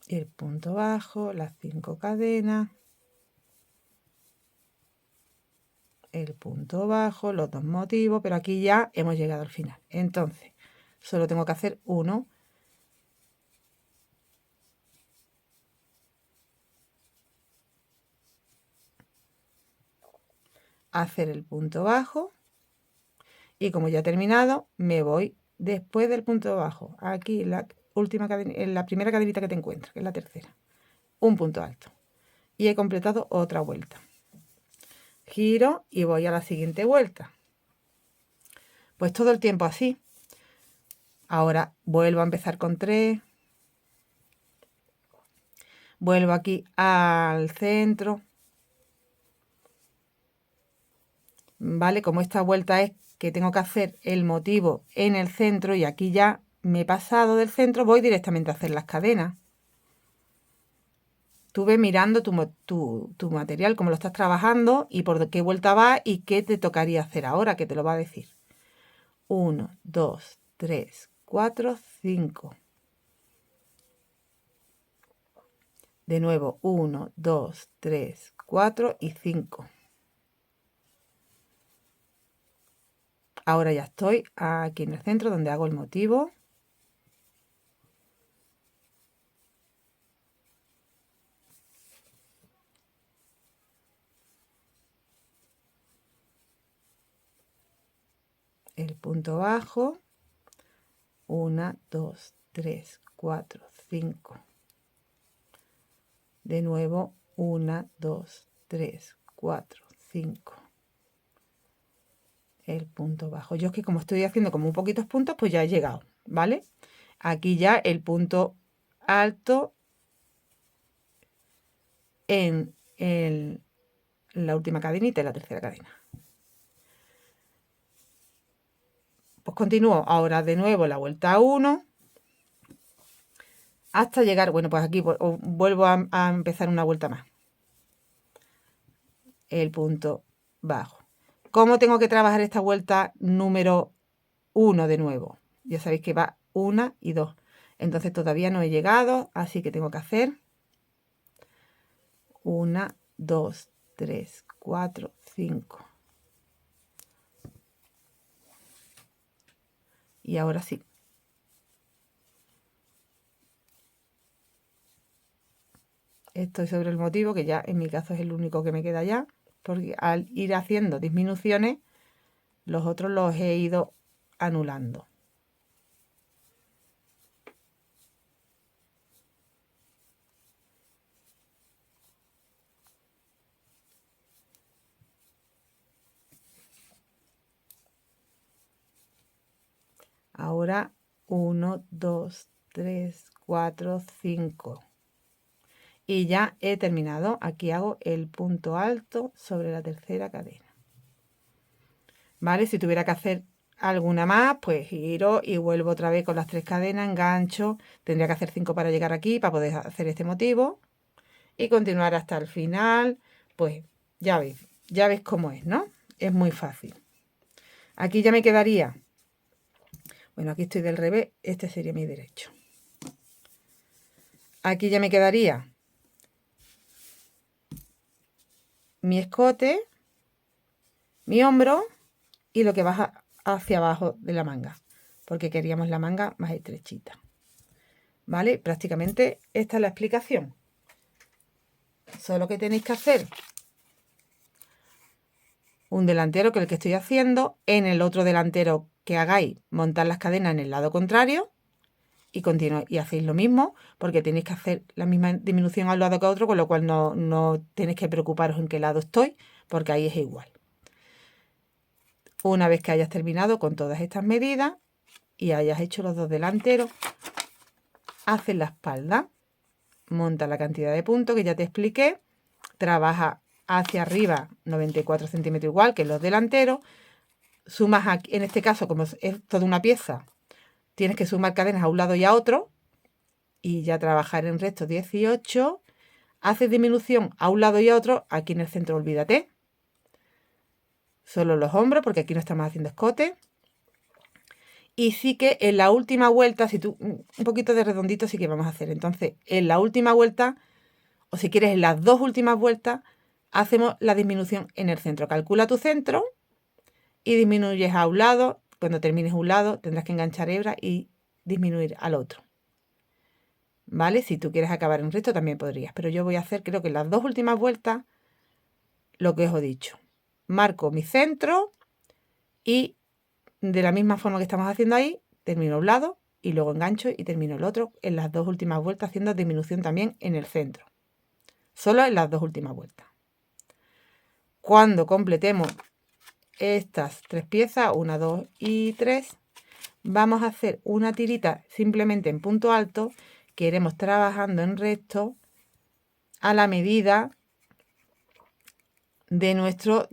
El punto bajo, las 5 cadenas, el punto bajo, los 2 motivos, pero aquí ya hemos llegado al final. Entonces, solo tengo que hacer uno. Hacer el punto bajo y como ya he terminado, me voy después del punto bajo, aquí en la última cadena, en la primera cadenita que te encuentras, que es la tercera, un punto alto y he completado otra vuelta. Giro y voy a la siguiente vuelta. Pues todo el tiempo así. Ahora vuelvo a empezar con 3. Vuelvo aquí al centro. ¿Vale? Como esta vuelta es que tengo que hacer el motivo en el centro y aquí ya me he pasado del centro, voy directamente a hacer las cadenas. Tú ves mirando tu material, cómo lo estás trabajando y por qué vuelta va y qué te tocaría hacer ahora, que te lo va a decir. 1, 2, 3, 4, 5. De nuevo, 1, 2, 3, 4 y 5. Ahora ya estoy aquí en el centro donde hago el motivo. El punto bajo. 1, 2, 3, 4, 5. De nuevo, 1, 2, 3, 4, 5. el punto bajo. Yo es que como estoy haciendo como un poquitos puntos, pues ya he llegado, ¿vale? Aquí ya el punto alto en la última cadenita y la tercera cadena. Pues continúo ahora de nuevo la vuelta 1 hasta llegar, bueno, pues aquí vuelvo a empezar una vuelta más. El punto bajo. ¿Cómo tengo que trabajar esta vuelta número 1 de nuevo? Ya sabéis que va 1 y 2. Entonces todavía no he llegado, así que tengo que hacer 1, 2, 3, 4, 5. Y ahora sí. Estoy sobre el motivo, que ya en mi caso es el único que me queda ya, porque al ir haciendo disminuciones, los otros los he ido anulando. Ahora 1, 2, 3, 4, 5. Y ya he terminado. Aquí hago el punto alto sobre la tercera cadena. ¿Vale? Si tuviera que hacer alguna más, pues giro y vuelvo otra vez con las 3 cadenas, engancho. Tendría que hacer 5 para llegar aquí, para poder hacer este motivo. Y continuar hasta el final. Pues ya veis cómo es, ¿no? Es muy fácil. Aquí ya me quedaría. Bueno, aquí estoy del revés, este sería mi derecho. Aquí ya me quedaría mi escote, mi hombro y lo que baja hacia abajo de la manga, porque queríamos la manga más estrechita. ¿Vale? Prácticamente esta es la explicación. Solo que tenéis que hacer un delantero, que es el que estoy haciendo, en el otro delantero que hagáis, montar las cadenas en el lado contrario y continuáis y hacéis lo mismo, porque tenéis que hacer la misma disminución al lado que a otro, con lo cual no tenéis que preocuparos en qué lado estoy, porque ahí es igual. Una vez que hayas terminado con todas estas medidas y hayas hecho los dos delanteros, haces la espalda, monta la cantidad de puntos que ya te expliqué, trabaja hacia arriba 94 centímetros igual que en los delanteros, sumas aquí, en este caso como es toda una pieza, tienes que sumar cadenas a un lado y a otro y ya trabajar en resto 18, haces disminución a un lado y a otro, aquí en el centro olvídate, solo los hombros porque aquí no estamos haciendo escote. Y sí que en la última vuelta, si tú un poquito de redondito sí que vamos a hacer. Entonces, en la última vuelta, o si quieres en las dos últimas vueltas, hacemos la disminución en el centro. Calcula tu centro y disminuyes a un lado. Cuando termines un lado, tendrás que enganchar hebra y disminuir al otro. ¿Vale? Si tú quieres acabar en recto también podrías. Pero yo voy a hacer, creo que en las dos últimas vueltas, lo que os he dicho. Marco mi centro y de la misma forma que estamos haciendo ahí, termino un lado y luego engancho y termino el otro en las dos últimas vueltas, haciendo disminución también en el centro. Solo en las dos últimas vueltas. Cuando completemos estas 3 piezas, 1, 2 y 3, vamos a hacer una tirita simplemente en punto alto que iremos trabajando en recto a la medida de nuestros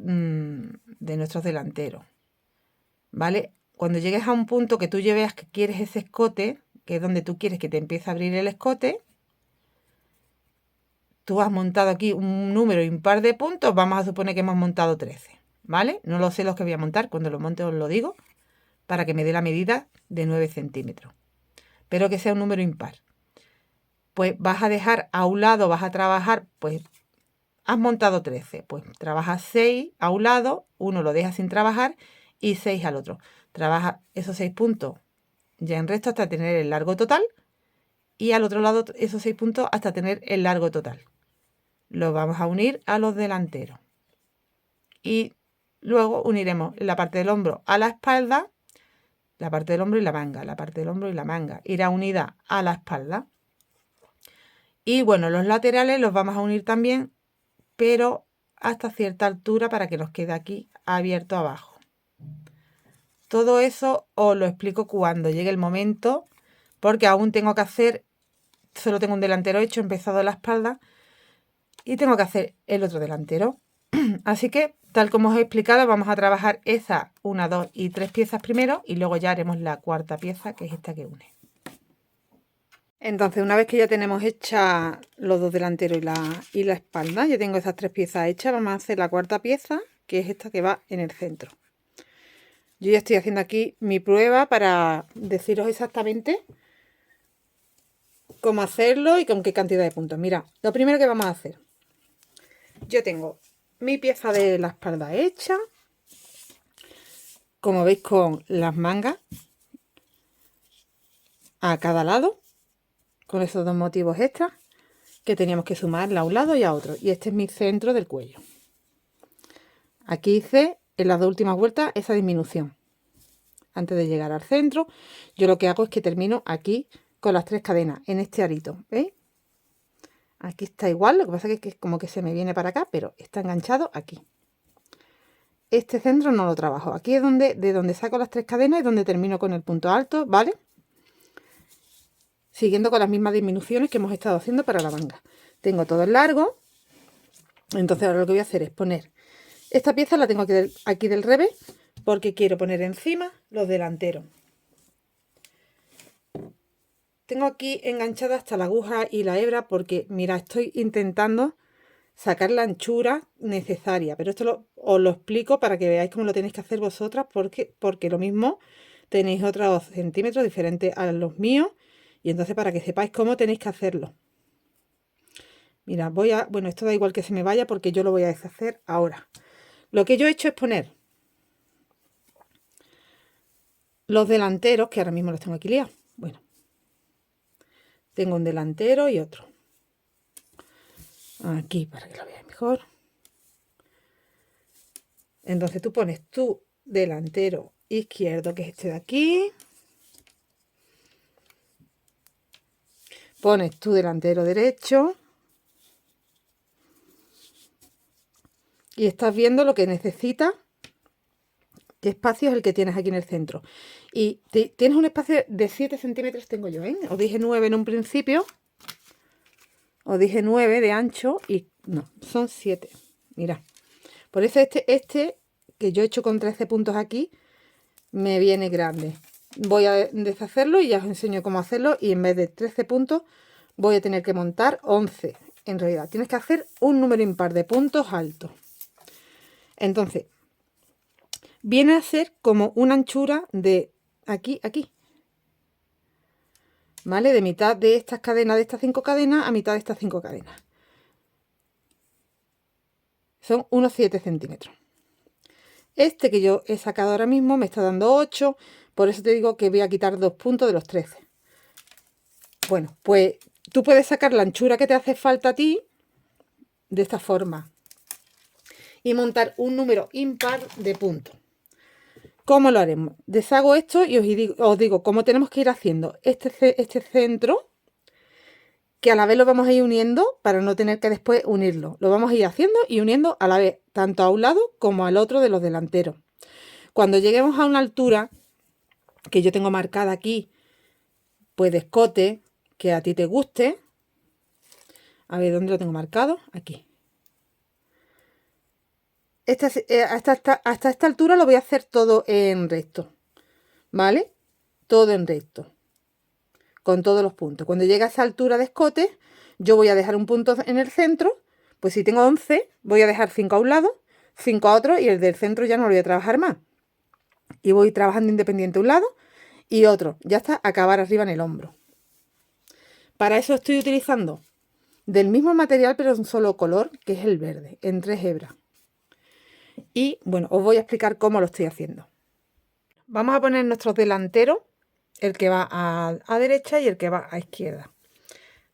delanteros. ¿Vale? Cuando llegues a un punto que tú ya veas que quieres ese escote, que es donde tú quieres que te empiece a abrir el escote, tú has montado aquí un número impar de puntos, vamos a suponer que hemos montado 13, ¿vale? No lo sé los que voy a montar, cuando lo monte os lo digo, para que me dé la medida de 9 centímetros, pero que sea un número impar. Pues vas a dejar a un lado, vas a trabajar, pues has montado 13, pues trabajas 6 a un lado, uno lo dejas sin trabajar y 6 al otro. Trabaja esos 6 puntos ya en recto hasta tener el largo total y al otro lado esos 6 puntos hasta tener el largo total. Los vamos a unir a los delanteros y luego uniremos la parte del hombro a la espalda, la parte del hombro y la manga, la parte del hombro y la manga irá unida a la espalda. Y bueno, los laterales los vamos a unir también, pero hasta cierta altura para que nos quede aquí abierto abajo. todo eso os lo explico cuando llegue el momento, porque aún tengo que hacer, solo tengo un delantero hecho, he empezado la espalda y tengo que hacer el otro delantero. Así que, tal como os he explicado, vamos a trabajar esas 1, 2 y 3 piezas primero y luego ya haremos la cuarta pieza, que es esta que une. Entonces, una vez que ya tenemos hechas los dos delanteros y la espalda, ya tengo esas 3 piezas hechas, vamos a hacer la cuarta pieza, que es esta que va en el centro. Yo ya estoy haciendo aquí mi prueba para deciros exactamente cómo hacerlo y con qué cantidad de puntos. Mira, lo primero que vamos a hacer. Yo tengo mi pieza de la espalda hecha, como veis, con las mangas a cada lado, con esos dos motivos extras que teníamos que sumarla a un lado y a otro. Y este es mi centro del cuello. Aquí hice en las dos últimas vueltas esa disminución. Antes de llegar al centro, yo lo que hago es que termino aquí con las 3 cadenas en este arito. ¿Veis? Aquí está igual, lo que pasa es que como que se me viene para acá, pero está enganchado aquí. Este centro no lo trabajo. Aquí es de donde saco las 3 cadenas y donde termino con el punto alto, ¿vale? Siguiendo con las mismas disminuciones que hemos estado haciendo para la manga. Tengo todo el largo. Entonces ahora lo que voy a hacer es poner esta pieza, la tengo aquí del revés, porque quiero poner encima los delanteros. Tengo aquí enganchada hasta la aguja y la hebra porque, mira, estoy intentando sacar la anchura necesaria, pero esto os lo explico para que veáis cómo lo tenéis que hacer vosotras, porque lo mismo tenéis otros centímetros diferentes a los míos, y entonces para que sepáis cómo tenéis que hacerlo. Mira, bueno, esto da igual que se me vaya porque yo lo voy a deshacer ahora. Lo que yo he hecho es poner los delanteros, que ahora mismo los tengo aquí liados. Bueno, tengo un delantero y otro. Aquí, para que lo veáis mejor. Entonces tú pones tu delantero izquierdo, que es este de aquí. Pones tu delantero derecho. Y estás viendo lo que necesitas. ¿Qué espacio es el que tienes aquí en el centro? Y tienes un espacio de 7 centímetros, tengo yo, ¿eh? Os dije 9 en un principio. Os dije 9 de ancho y no, son 7. Mirad. Por eso este que yo he hecho con 13 puntos aquí, me viene grande. Voy a deshacerlo y ya os enseño cómo hacerlo. Y en vez de 13 puntos, voy a tener que montar 11. En realidad, tienes que hacer un número impar de puntos altos. Entonces, viene a ser como una anchura de aquí a aquí. ¿Vale? De mitad de estas cadenas, de estas 5 cadenas, a mitad de estas 5 cadenas. Son unos 7 centímetros. Este que yo he sacado ahora mismo me está dando 8. Por eso te digo que voy a quitar 2 puntos de los 13. Bueno, pues tú puedes sacar la anchura que te hace falta a ti de esta forma y montar un número impar de puntos. ¿Cómo lo haremos? Deshago esto y os digo cómo tenemos que ir haciendo este centro, que a la vez lo vamos a ir uniendo para no tener que después unirlo. Lo vamos a ir haciendo y uniendo a la vez, tanto a un lado como al otro de los delanteros. Cuando lleguemos a una altura que yo tengo marcada aquí, pues de escote, que a ti te guste. A ver, ¿dónde lo tengo marcado? Aquí. Hasta esta altura lo voy a hacer todo en recto, ¿vale? Todo en recto, con todos los puntos. Cuando llegue a esa altura de escote, yo voy a dejar un punto en el centro. Pues si tengo 11, voy a dejar 5 a un lado, 5 a otro, y el del centro ya no lo voy a trabajar más. Y voy trabajando independiente un lado y otro. Ya está, acabar arriba en el hombro. Para eso estoy utilizando del mismo material, pero un solo color, que es el verde, en 3 hebras. Y bueno, os voy a explicar cómo lo estoy haciendo. Vamos a poner nuestros delanteros, el que va a derecha y el que va a izquierda.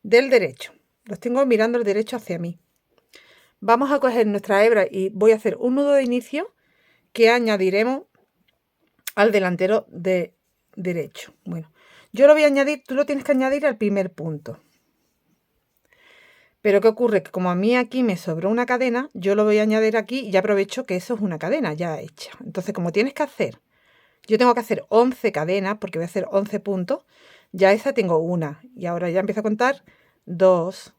Del derecho, los tengo mirando el derecho hacia mí. Vamos a coger nuestra hebra y voy a hacer un nudo de inicio que añadiremos al delantero de derecho. Bueno, yo lo voy a añadir, tú lo tienes que añadir al primer punto. Pero ¿qué ocurre? Que como a mí aquí me sobró una cadena, yo lo voy a añadir aquí y ya aprovecho que eso es una cadena ya hecha. Entonces, como tienes que hacer yo tengo que hacer 11 cadenas porque voy a hacer 11 puntos. Ya esa tengo una y ahora ya empiezo a contar 2,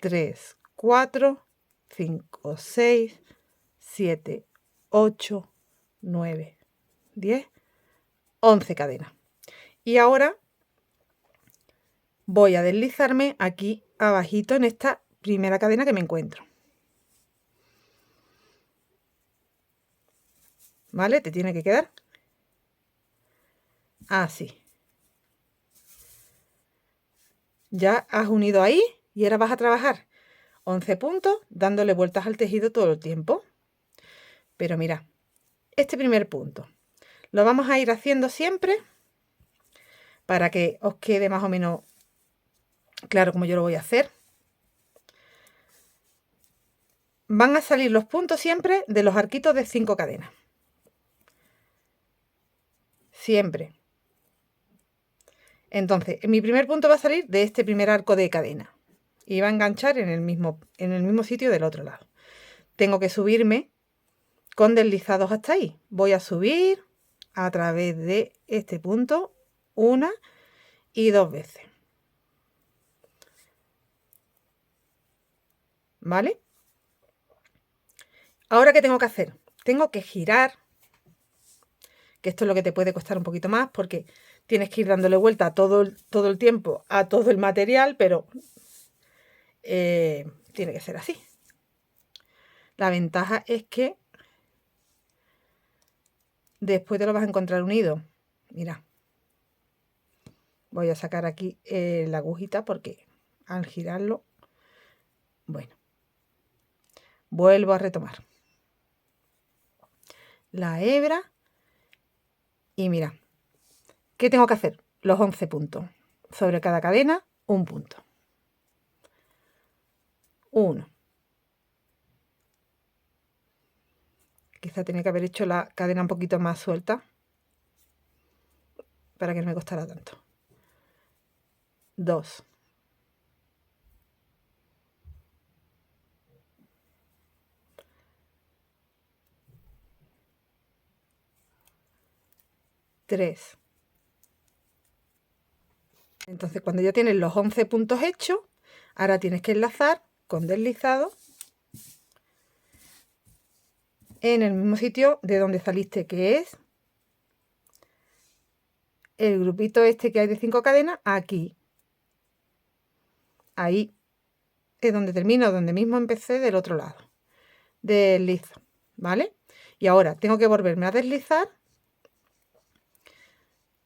3, 4, 5, 6, 7, 8, 9, 10, 11 cadenas. Y ahora voy a deslizarme aquí abajito en esta primera cadena que me encuentro. ¿Vale? Te tiene que quedar así. Ya has unido ahí y ahora vas a trabajar 11 puntos dándole vueltas al tejido todo el tiempo. Pero mira, este primer punto lo vamos a ir haciendo siempre para que os quede más o menos claro como yo lo voy a hacer. Van a salir los puntos siempre de los arquitos de 5 cadenas. Siempre. Entonces, mi primer punto va a salir de este primer arco de cadena y va a enganchar en el mismo sitio del otro lado. Tengo que subirme con deslizados hasta ahí. Voy a subir a través de este punto una y dos veces. ¿Vale? Ahora, ¿qué tengo que hacer? Tengo que girar, que esto es lo que te puede costar un poquito más porque tienes que ir dándole vuelta todo el tiempo a todo el material, pero tiene que ser así. La ventaja es que después te lo vas a encontrar unido. Mira, voy a sacar aquí la agujita porque al girarlo, bueno, vuelvo a retomar la hebra y mira, ¿qué tengo que hacer? Los 11 puntos. Sobre cada cadena, un punto. 1. Quizá tenía que haber hecho la cadena un poquito más suelta para que no me costara tanto. 2. 3. Entonces, cuando ya tienes los 11 puntos hechos, ahora tienes que enlazar con deslizado en el mismo sitio de donde saliste, que es el grupito este que hay de 5 cadenas, aquí. Ahí es donde termino, donde mismo empecé del otro lado. Deslizo, ¿vale? Y ahora tengo que volverme a deslizar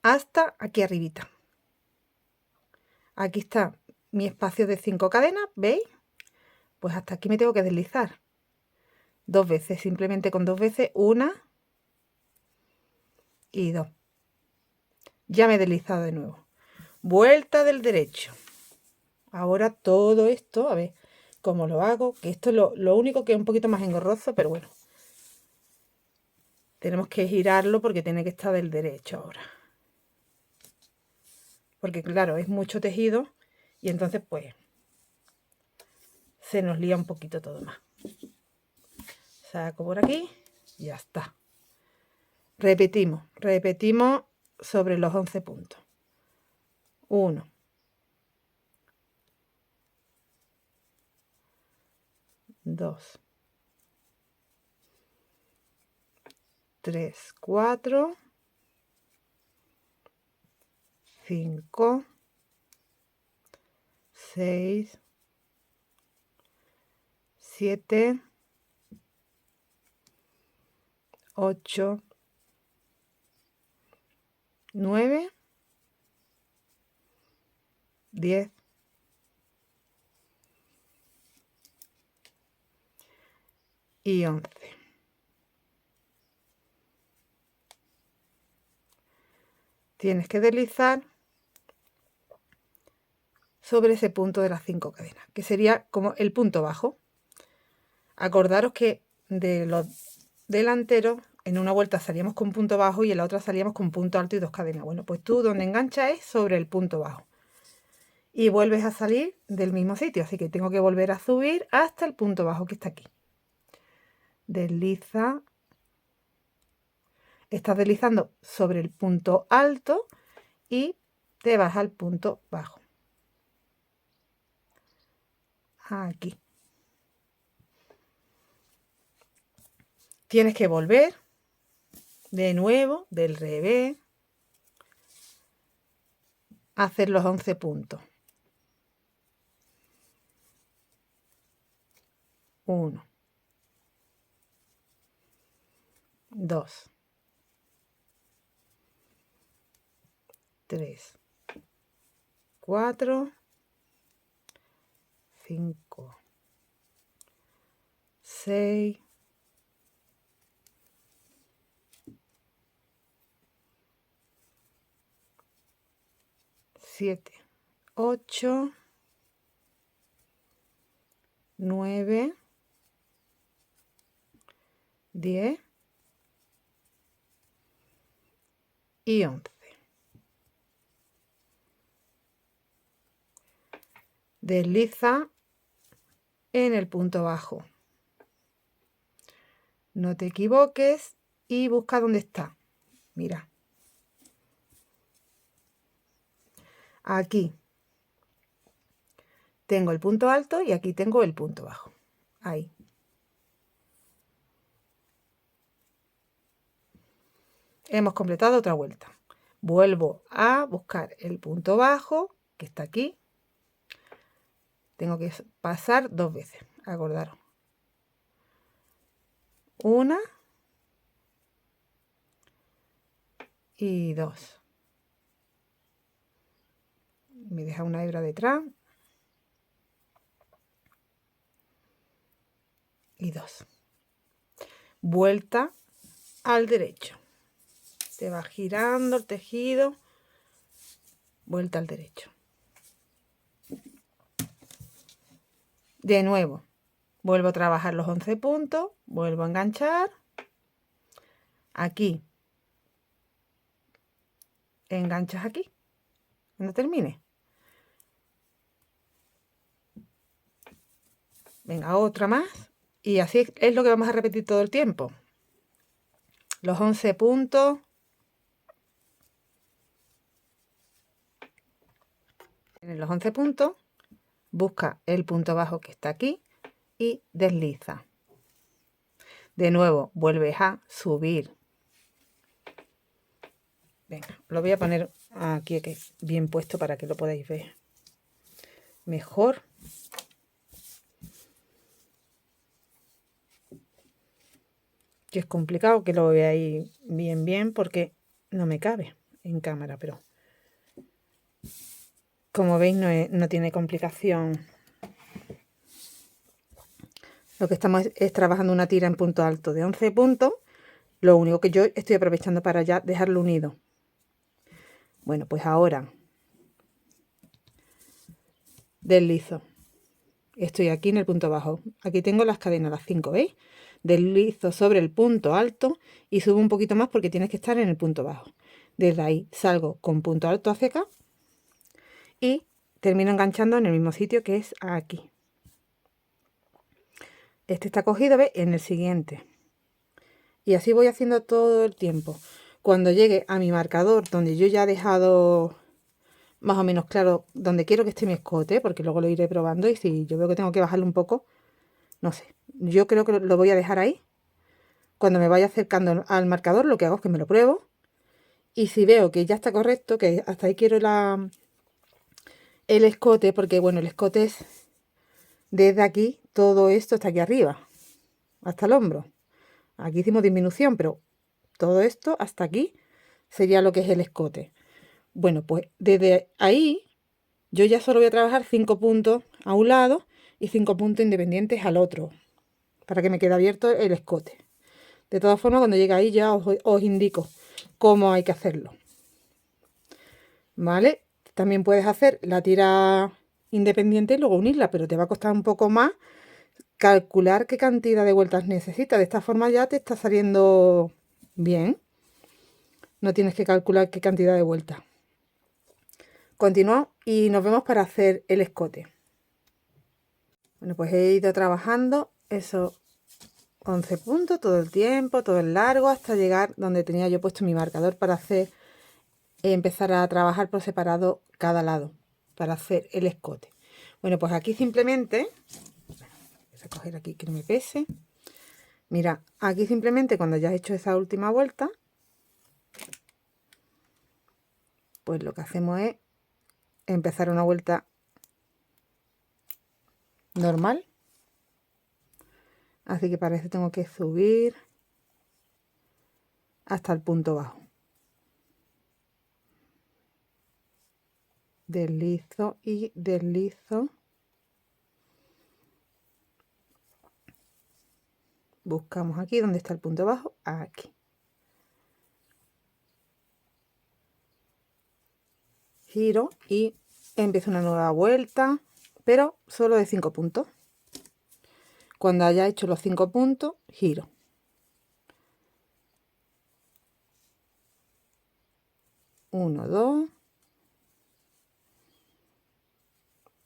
hasta aquí arribita. Aquí está mi espacio de 5 cadenas, ¿veis? Pues hasta aquí me tengo que deslizar. 2 veces, simplemente con 2 veces, 1 y 2. Ya me he deslizado de nuevo. Vuelta del derecho. Ahora todo esto, a ver cómo lo hago, que esto es lo único que es un poquito más engorroso, pero bueno. Tenemos que girarlo porque tiene que estar del derecho ahora. Porque claro, es mucho tejido y entonces pues se nos lía un poquito todo más. Saco por aquí y ya está. Repetimos sobre los 11 puntos. 1, 2, 3, 4, 5, 6, 7, 8, 9, 10, 11. Tienes que deslizar sobre ese punto de las 5 cadenas, que sería como el punto bajo. Acordaros que de los delanteros, en una vuelta salíamos con punto bajo y en la otra salíamos con punto alto y 2 cadenas. Bueno, pues tú donde enganchas es sobre el punto bajo. Y vuelves a salir del mismo sitio, así que tengo que volver a subir hasta el punto bajo que está aquí. Desliza. estás deslizando sobre el punto alto y te vas al punto bajo. Aquí. Tienes que volver de nuevo, del revés, a hacer los 11 puntos. 1, 2, 3, 4, 5, 6, 7, 8, 9, 10 y 11. Desliza en el punto bajo. No te equivoques y busca dónde está. Mira. Aquí tengo el punto alto y aquí tengo el punto bajo. Ahí. Hemos completado otra vuelta. Vuelvo a buscar el punto bajo, que está aquí. Tengo que pasar 2 veces, acordaros. Una y 2. Me deja una hebra detrás. Y 2. Vuelta al derecho. Se va girando el tejido. Vuelta al derecho. De nuevo, vuelvo a trabajar los 11 puntos. Vuelvo a enganchar. Aquí. Enganchas aquí. Cuando termine. Venga, otra más. Y así es lo que vamos a repetir todo el tiempo. Los 11 puntos. En los 11 puntos, busca el punto bajo que está aquí y desliza. De nuevo, vuelves a subir. Venga, lo voy a poner aquí bien puesto para que lo podáis ver mejor. Que es complicado que lo veáis bien porque no me cabe en cámara, pero como veis no tiene complicación. Lo que estamos es trabajando una tira en punto alto de 11 puntos. Lo único que yo estoy aprovechando para ya dejarlo unido. Bueno, pues ahora deslizo. Estoy aquí en el punto bajo. Aquí tengo las cadenas, las 5, ¿veis? Deslizo sobre el punto alto y subo un poquito más porque tienes que estar en el punto bajo. Desde ahí salgo con punto alto hacia acá y termino enganchando en el mismo sitio, que es aquí. Este está cogido, ¿veis? En el siguiente. Y así voy haciendo todo el tiempo. Cuando llegue a mi marcador, donde yo ya he dejado más o menos claro donde quiero que esté mi escote, porque luego lo iré probando y si yo veo que tengo que bajarlo un poco, no sé, yo creo que lo voy a dejar ahí. Cuando me vaya acercando al marcador, lo que hago es que me lo pruebo y si veo que ya está correcto, que hasta ahí quiero el escote, porque bueno, el escote es desde aquí, todo esto está aquí arriba, hasta el hombro. Aquí hicimos disminución, pero todo esto hasta aquí sería lo que es el escote. Bueno, pues desde ahí yo ya solo voy a trabajar 5 puntos a un lado y 5 puntos independientes al otro, para que me quede abierto el escote. De todas formas, cuando llegue ahí ya os indico cómo hay que hacerlo. ¿Vale? También puedes hacer la tira independiente y luego unirla, pero te va a costar un poco más calcular qué cantidad de vueltas necesitas. De esta forma ya te está saliendo bien. No tienes que calcular qué cantidad de vueltas. Continuamos y nos vemos para hacer el escote. Bueno, pues he ido trabajando esos 11 puntos todo el tiempo, todo el largo, hasta llegar donde tenía yo puesto mi marcador para empezar a trabajar por separado cada lado, para hacer el escote. Bueno, pues aquí simplemente, voy a coger aquí que no me pese. Mira, aquí simplemente cuando ya has hecho esa última vuelta, pues lo que hacemos es empezar una vuelta normal. Así que para eso tengo que subir hasta el punto bajo. Deslizo y deslizo. Buscamos aquí donde está el punto bajo, aquí. Giro y empiezo una nueva vuelta, pero solo de 5 puntos. Cuando haya hecho los 5 puntos, giro. Uno, dos,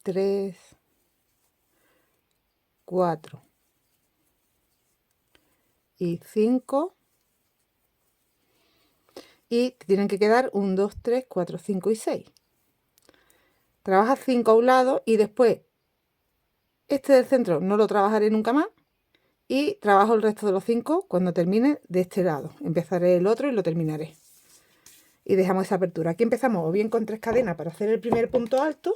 tres, cuatro y 5. Y tienen que quedar 1, 2, 3, 4, 5 y 6. Trabajas 5 a un lado y después este del centro no lo trabajaré nunca más. Y trabajo el resto de los 5 cuando termine de este lado. Empezaré el otro y lo terminaré. Y dejamos esa apertura. Aquí empezamos o bien con 3 cadenas para hacer el primer punto alto,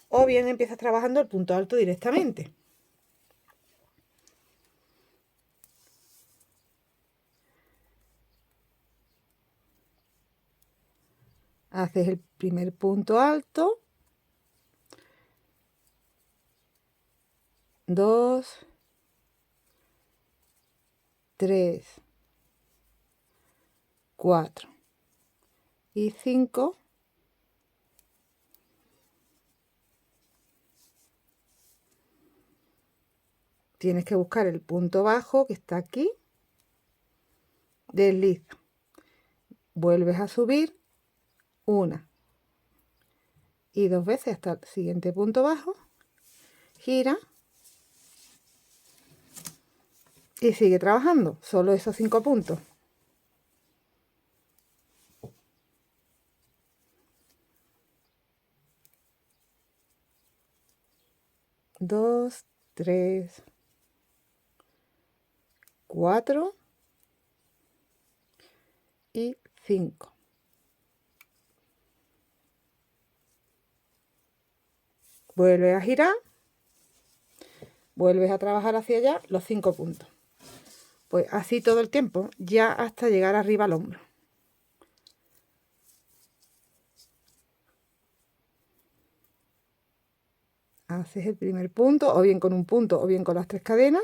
o bien empiezas trabajando el punto alto directamente. Haces el primer punto alto, 2, 3, 4 y 5. Tienes que buscar el punto bajo que está aquí, desliza, vuelves a subir una y 2 veces hasta el siguiente punto bajo, gira y sigue trabajando solo esos 5 puntos. 2, 3, 4 y 5. Vuelves a girar, vuelves a trabajar hacia allá los 5 puntos. Pues así todo el tiempo, ya hasta llegar arriba al hombro. Haces el primer punto, o bien con un punto, o bien con las 3 cadenas.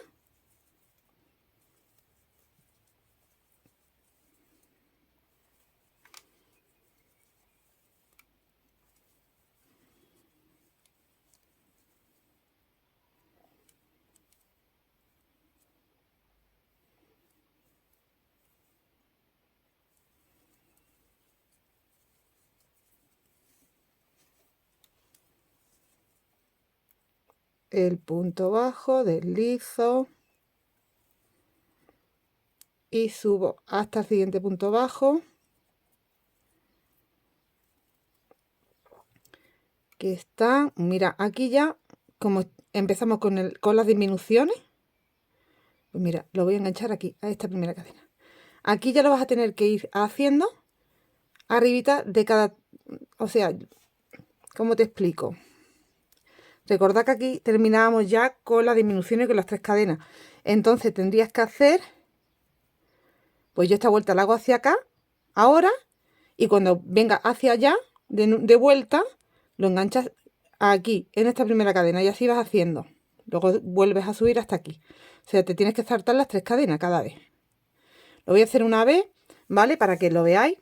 El punto bajo, deslizo y subo hasta el siguiente punto bajo, que está, mira, aquí ya, como empezamos con las disminuciones, pues mira, lo voy a enganchar aquí, a esta primera cadena. Aquí ya lo vas a tener que ir haciendo arribita de cada, o sea, ¿cómo te explico? Recordad que aquí terminábamos ya con las disminuciones con las 3 cadenas. Entonces tendrías que hacer, pues yo esta vuelta la hago hacia acá, ahora, y cuando venga hacia allá, de vuelta, lo enganchas aquí, en esta primera cadena, y así vas haciendo. Luego vuelves a subir hasta aquí. O sea, te tienes que saltar las 3 cadenas cada vez. Lo voy a hacer una vez, ¿vale? Para que lo veáis.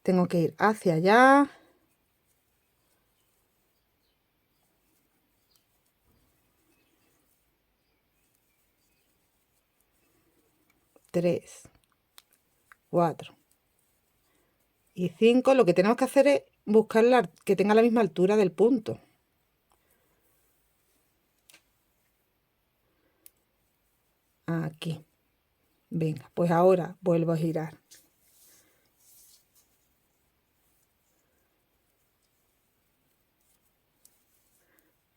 Tengo que ir hacia allá. Tres, 4 y 5. Lo que tenemos que hacer es buscar que tenga la misma altura del punto. aquí. Venga, pues ahora vuelvo a girar.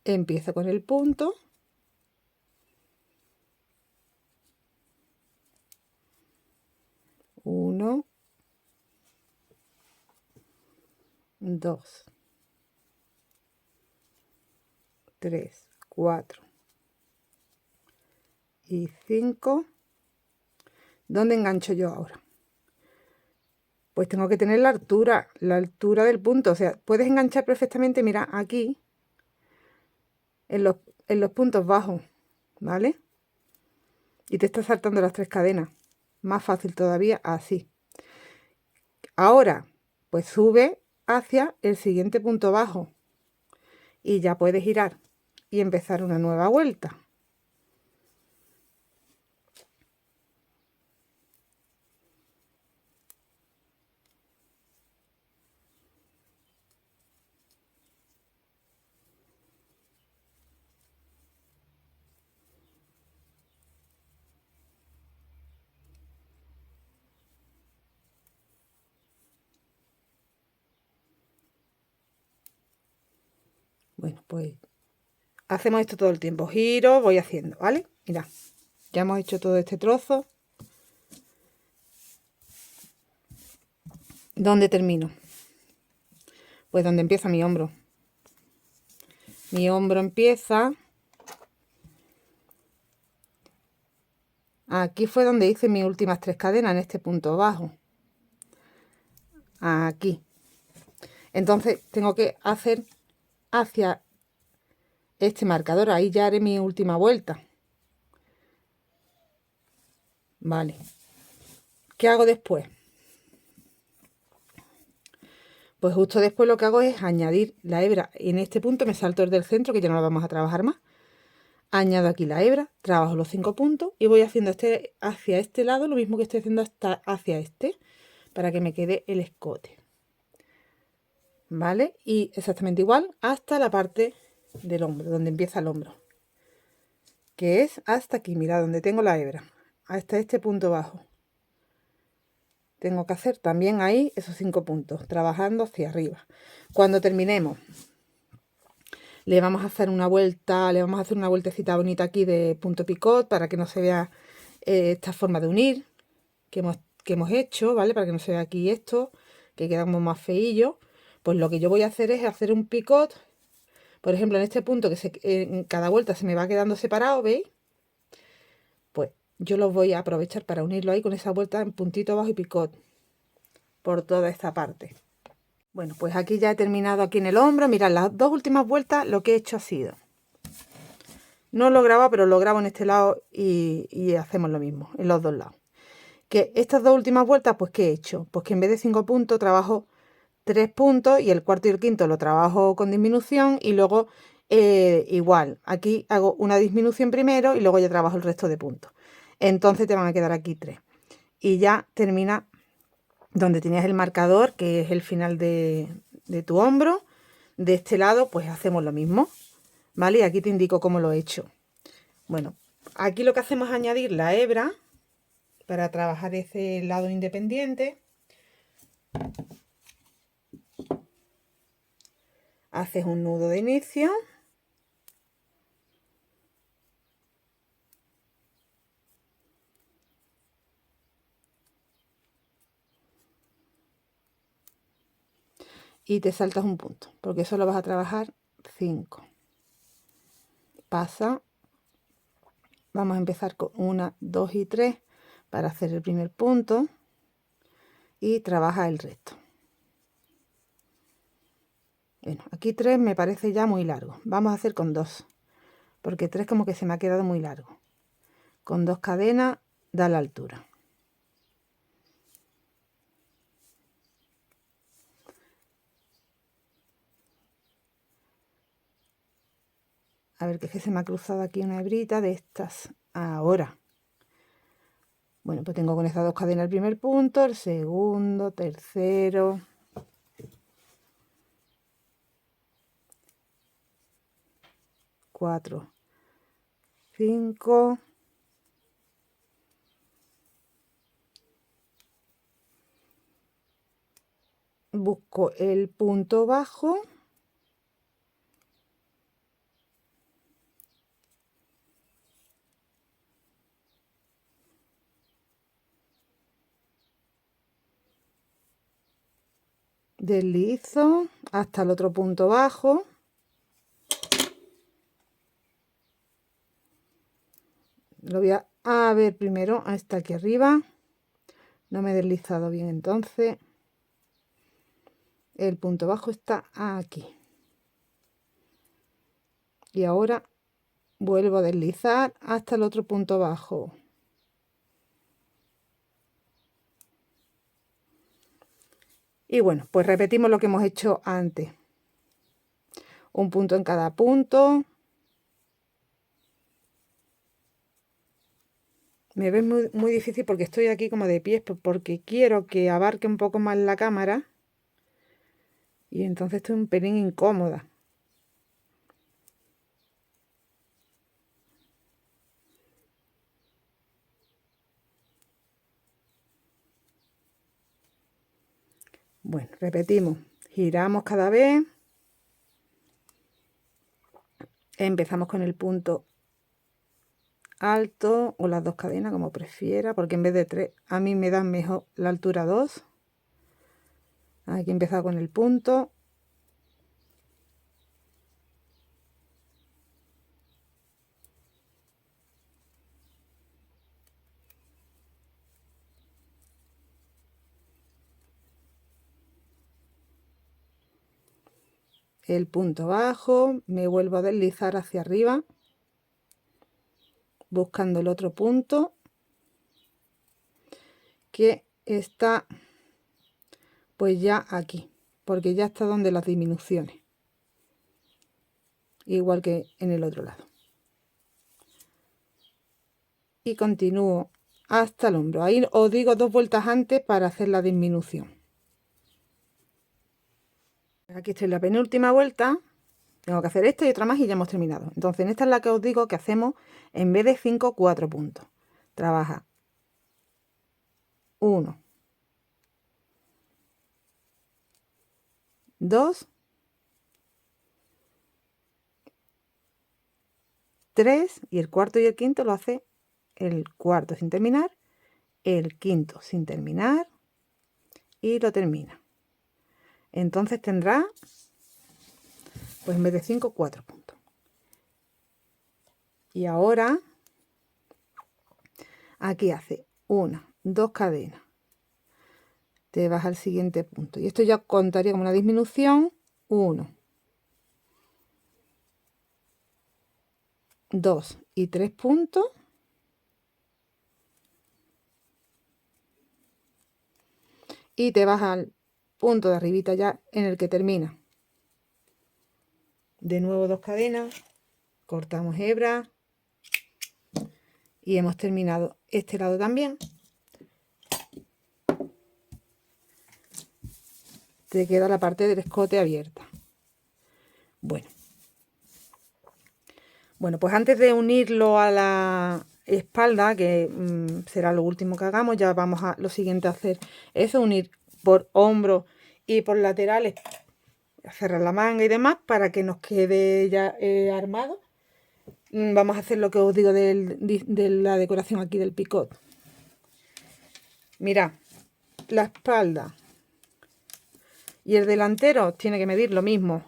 Empiezo con el punto. Uno, dos, tres, cuatro y 5. ¿Dónde engancho yo ahora? Pues tengo que tener la altura del punto. O sea, puedes enganchar perfectamente, mira, aquí, en los puntos bajos, ¿vale? Y te está saltando las 3 cadenas. Más fácil todavía, así. Ahora, pues sube hacia el siguiente punto bajo. Y ya puedes girar y empezar una nueva vuelta. Bueno, pues hacemos esto todo el tiempo. Giro, voy haciendo, ¿vale? Mira, ya hemos hecho todo este trozo. ¿Dónde termino? Pues donde empieza mi hombro. Mi hombro empieza... Aquí fue donde hice mis últimas 3 cadenas, en este punto bajo. Aquí. Entonces tengo que hacer hacia este marcador. Ahí ya haré mi última vuelta. Vale. ¿Qué hago después? Pues justo después lo que hago es añadir la hebra. Y en este punto me salto el del centro, que ya no lo vamos a trabajar más. Añado aquí la hebra, trabajo los 5 puntos y voy haciendo hacia este lado lo mismo que estoy haciendo hacia este, para que me quede el escote. ¿Vale? Y exactamente igual hasta la parte del hombro, donde empieza el hombro. Que es hasta aquí, mira, donde tengo la hebra. Hasta este punto bajo. Tengo que hacer también ahí esos 5 puntos, trabajando hacia arriba. Cuando terminemos, le vamos a hacer una vuelta, le vamos a hacer una vueltecita bonita aquí de punto picot para que no se vea esta forma de unir que hemos hecho, ¿vale? Para que no se vea aquí esto, que quedamos más feillos. Pues lo que yo voy a hacer es hacer un picot, por ejemplo, en este punto que en cada vuelta se me va quedando separado, ¿veis? Pues yo los voy a aprovechar para unirlo ahí con esa vuelta en puntito bajo y picot por toda esta parte. Bueno, pues aquí ya he terminado aquí en el hombro. Mirad, las 2 últimas vueltas lo que he hecho ha sido... No lo grabo, pero lo grabo en este lado y hacemos lo mismo en los dos lados. Que estas 2 últimas vueltas, pues ¿qué he hecho? Pues que en vez de 5 puntos trabajo 3 puntos y el cuarto y el quinto lo trabajo con disminución y luego igual. Aquí hago una disminución primero y luego ya trabajo el resto de puntos. Entonces te van a quedar aquí 3. Y ya termina donde tenías el marcador, que es el final de tu hombro. De este lado, pues hacemos lo mismo, ¿vale? Y aquí te indico cómo lo he hecho. Bueno, aquí lo que hacemos es añadir la hebra para trabajar ese lado independiente. Haces un nudo de inicio. Y te saltas un punto, porque solo vas a trabajar 5. Pasa. Vamos a empezar con 1, 2 y 3 para hacer el primer punto. Y trabaja el resto. Bueno, aquí 3 me parece ya muy largo. Vamos a hacer con 2, porque 3 como que se me ha quedado muy largo. Con 2 cadenas da la altura. A ver, que es que se me ha cruzado aquí una hebrita de estas. Ahora. Bueno, pues tengo con estas 2 cadenas el primer punto, el segundo, tercero. 4, 5, busco el punto bajo deslizo hasta el otro punto bajo, lo voy a ver primero hasta aquí arriba, no me he deslizado bien, entonces el punto bajo está aquí y ahora vuelvo a deslizar hasta el otro punto bajo. Y bueno, pues repetimos lo que hemos hecho antes. Un punto en cada punto. Me ves muy difícil porque estoy aquí como de pies, porque quiero que abarque un poco más la cámara. Y entonces estoy un pelín incómoda. Bueno, repetimos. Giramos cada vez. Empezamos con el punto alto o las dos cadenas, como prefiera, porque en vez de 3 a mí me dan mejor la altura 2. Aquí he empezado con el punto. El punto bajo, me vuelvo a deslizar hacia arriba, buscando el otro punto que está pues ya aquí, porque ya está donde las disminuciones, igual que en el otro lado. Y continúo hasta el hombro. Ahí os digo 2 vueltas antes para hacer la disminución. Aquí estoy en la penúltima vuelta. Tengo que hacer esta y otra más y ya hemos terminado. Entonces, en esta es la que os digo que hacemos en vez de 5, 4 puntos. Trabaja 1, 2, 3 y el cuarto y el quinto lo hace el cuarto sin terminar, el quinto sin terminar y lo termina. Entonces tendrá, pues en vez de 5, 4 puntos. Y ahora aquí hace 1, 2 cadenas. Te vas al siguiente punto. Y esto ya contaría como una disminución. 1, 2 y 3 puntos. Y te vas al punto de arribita ya en el que termina. De nuevo 2 cadenas. Cortamos hebra. Y hemos terminado este lado también. Te queda la parte del escote abierta. Bueno, pues antes de unirlo a la espalda, que será lo último que hagamos, ya vamos a lo siguiente a hacer eso, unir por hombros y por laterales, cerrar la manga y demás para que nos quede ya armado. Vamos a hacer lo que os digo de la decoración aquí del picot. Mirad, la espalda y el delantero tiene que medir lo mismo.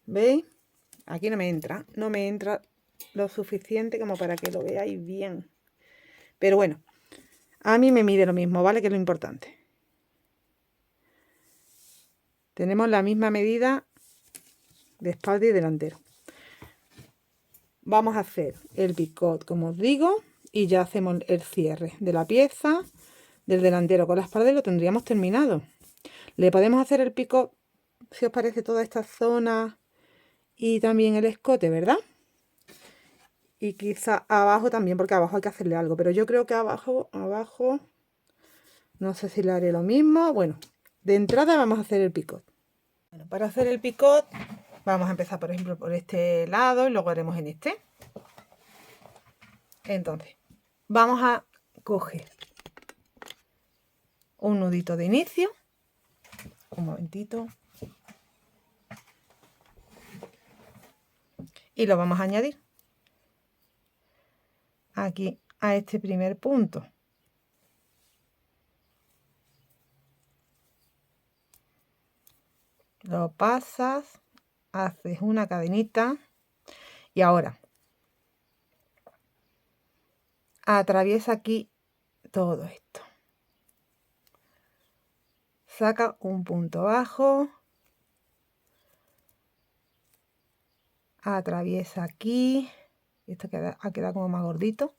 ¿Veis? Aquí no me entra lo suficiente como para que lo veáis bien. Pero bueno, a mí me mide lo mismo, ¿vale? Que es lo importante. Tenemos la misma medida de espalda y delantero. Vamos a hacer el picot, como os digo, y ya hacemos el cierre de la pieza del delantero con la espalda y lo tendríamos terminado. Le podemos hacer el picot, si os parece, toda esta zona y también el escote, ¿verdad? Y quizá abajo también, porque abajo hay que hacerle algo, pero yo creo que abajo, no sé si le haré lo mismo. Bueno, de entrada vamos a hacer el picot. Bueno, para hacer el picot vamos a empezar, por ejemplo, por este lado y luego haremos en este. Entonces, vamos a coger un nudito de inicio. Un momentito. Y lo vamos a añadir aquí a este primer punto. Lo pasas, haces una cadenita y ahora atraviesa aquí todo esto. Saca un punto bajo, atraviesa aquí, esto ha quedado como más gordito.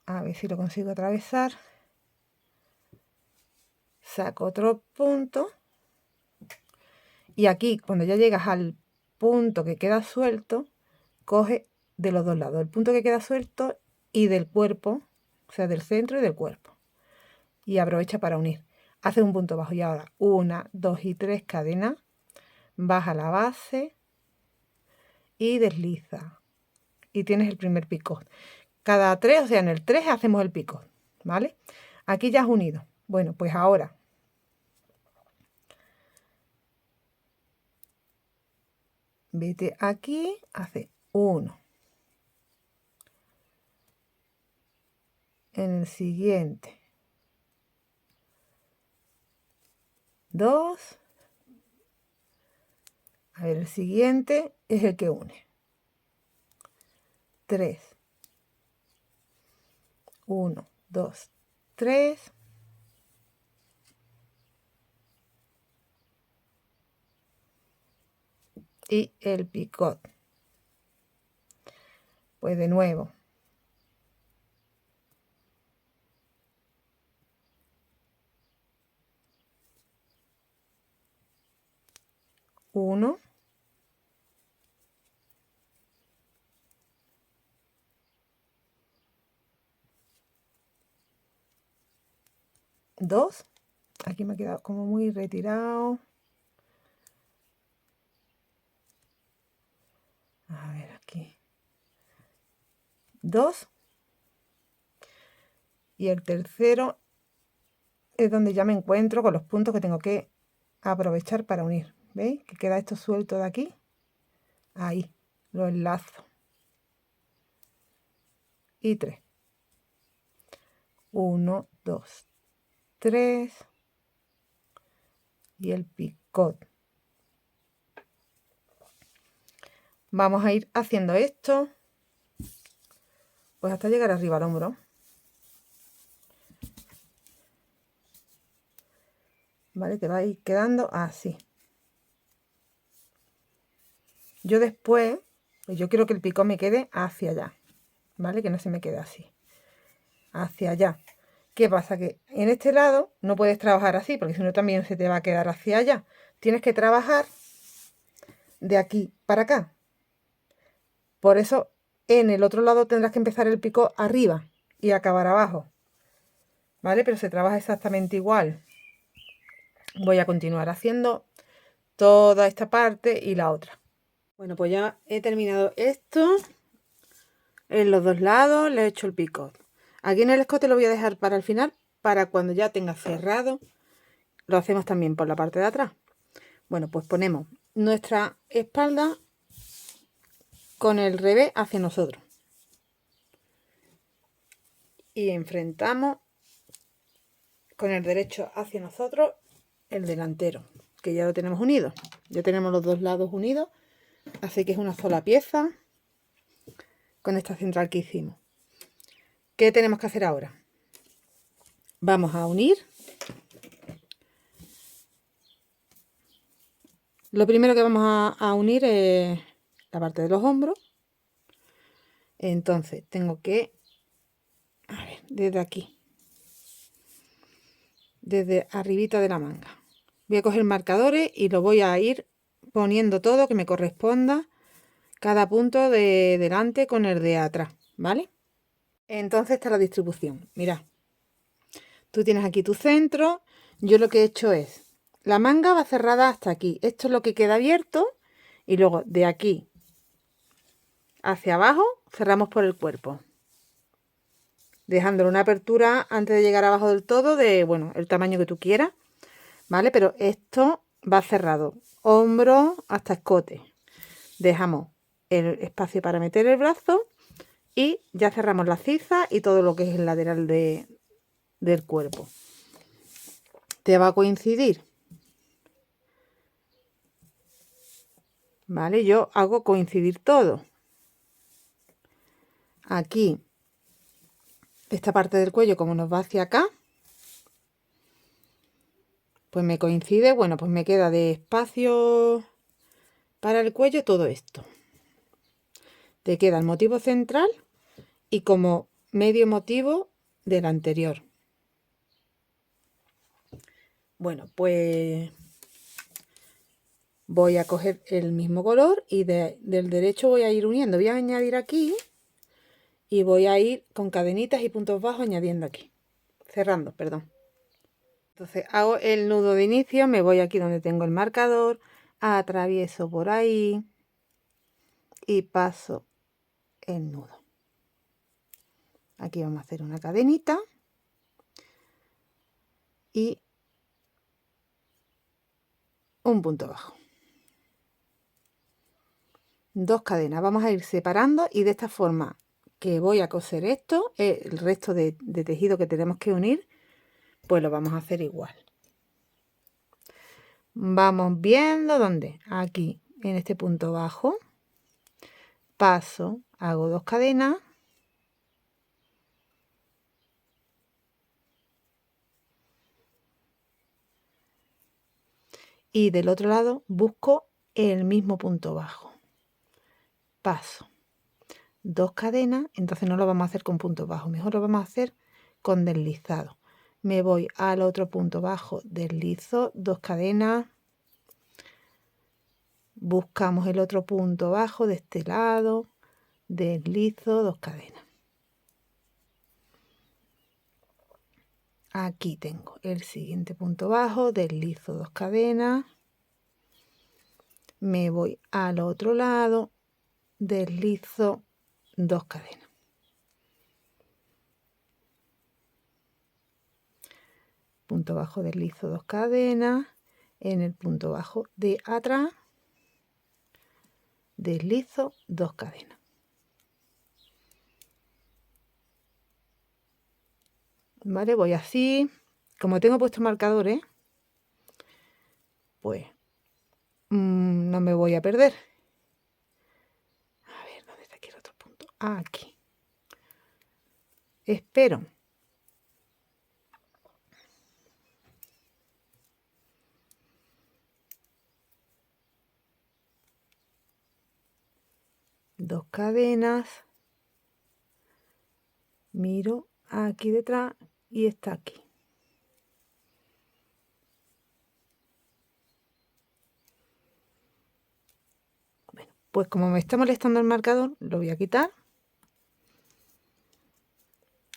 A ver si lo consigo atravesar. Saco otro punto y aquí cuando ya llegas al punto que queda suelto, coge de los dos lados, el punto que queda suelto y del cuerpo, o sea, del centro y del cuerpo, y aprovecha para unir. Hace un punto bajo y ahora 1, 2 y 3 cadenas, baja la base y desliza y tienes el primer picot. Cada 3, o sea, en el 3 hacemos el picot, ¿vale? Aquí ya has unido. Bueno, pues ahora vete aquí, hace 1. En el siguiente 2. A ver, el siguiente es el que une. 3. 1, 2, 3. Y el picot. Pues de nuevo. 1. 2. Aquí me ha quedado como muy retirado. A ver, aquí. 2. Y el tercero es donde ya me encuentro con los puntos que tengo que aprovechar para unir. ¿Veis? Que queda esto suelto de aquí. Ahí. Lo enlazo. Y 3. 1, 2, 3. Y el picot. Vamos a ir haciendo esto pues hasta llegar arriba al hombro. ¿Vale? Te va a ir quedando así. Yo después, pues yo quiero que el picot me quede hacia allá, ¿vale? Que no se me quede así, hacia allá. ¿Qué pasa? Que en este lado no puedes trabajar así, porque si no también se te va a quedar hacia allá. Tienes que trabajar de aquí para acá. Por eso en el otro lado tendrás que empezar el picot arriba y acabar abajo, ¿vale? Pero se trabaja exactamente igual. Voy a continuar haciendo toda esta parte y la otra. Bueno, pues ya he terminado esto. En los dos lados le he hecho el picot. Aquí en el escote lo voy a dejar para el final, para cuando ya tenga cerrado. Lo hacemos también por la parte de atrás. Bueno, pues ponemos nuestra espalda con el revés hacia nosotros. Y enfrentamos con el derecho hacia nosotros el delantero, que ya lo tenemos unido. Ya tenemos los dos lados unidos. Así que es una sola pieza con esta central que hicimos. ¿Qué tenemos que hacer ahora? Vamos a unir. Lo primero que vamos a unir es la parte de los hombros. Entonces tengo que, a ver, desde aquí, desde arribita de la manga, voy a coger marcadores y lo voy a ir poniendo todo que me corresponda, cada punto de delante con el de atrás, ¿vale? Entonces está la distribución. Mira, tú tienes aquí tu centro. Yo lo que he hecho es, la manga va cerrada hasta aquí. Esto es lo que queda abierto. Y luego de aquí hacia abajo cerramos por el cuerpo. dejándole una apertura antes de llegar abajo del todo de, bueno, el tamaño que tú quieras, ¿vale? Pero esto va cerrado, hombro hasta escote. Dejamos el espacio para meter el brazo y ya cerramos la ciza y todo lo que es el lateral del cuerpo. Te va a coincidir, ¿vale? Yo hago coincidir todo. Aquí, esta parte del cuello, como nos va hacia acá, pues me coincide, bueno, pues me queda de espacio para el cuello todo esto. Te queda el motivo central y como medio motivo del anterior. Bueno, pues voy a coger el mismo color y del derecho voy a ir uniendo. Voy a añadir aquí y voy a ir con cadenitas y puntos bajos añadiendo aquí. Cerrando, perdón. Entonces hago el nudo de inicio, me voy aquí donde tengo el marcador, atravieso por ahí y paso el nudo. Aquí vamos a hacer una cadenita y un punto bajo. 2 cadenas. Vamos a ir separando y de esta forma que voy a coser esto, el resto de tejido que tenemos que unir, pues lo vamos a hacer igual. Vamos viendo dónde. Aquí, en este punto bajo, paso, hago 2 cadenas. Y del otro lado busco el mismo punto bajo. Paso 2 cadenas, entonces no lo vamos a hacer con punto bajo, mejor lo vamos a hacer con deslizado. Me voy al otro punto bajo, deslizo 2 cadenas, buscamos el otro punto bajo de este lado, deslizo 2 cadenas. Aquí tengo el siguiente punto bajo, deslizo 2 cadenas, me voy al otro lado, deslizo 2 cadenas. Punto bajo, deslizo 2 cadenas, en el punto bajo de atrás, deslizo 2 cadenas. Vale, voy así. Como tengo puesto marcadores, pues no me voy a perder. A ver, ¿dónde está aquí el otro punto? Aquí. Espero. Dos cadenas. Miro aquí detrás y está aquí. Bueno, pues como me está molestando el marcador, lo voy a quitar.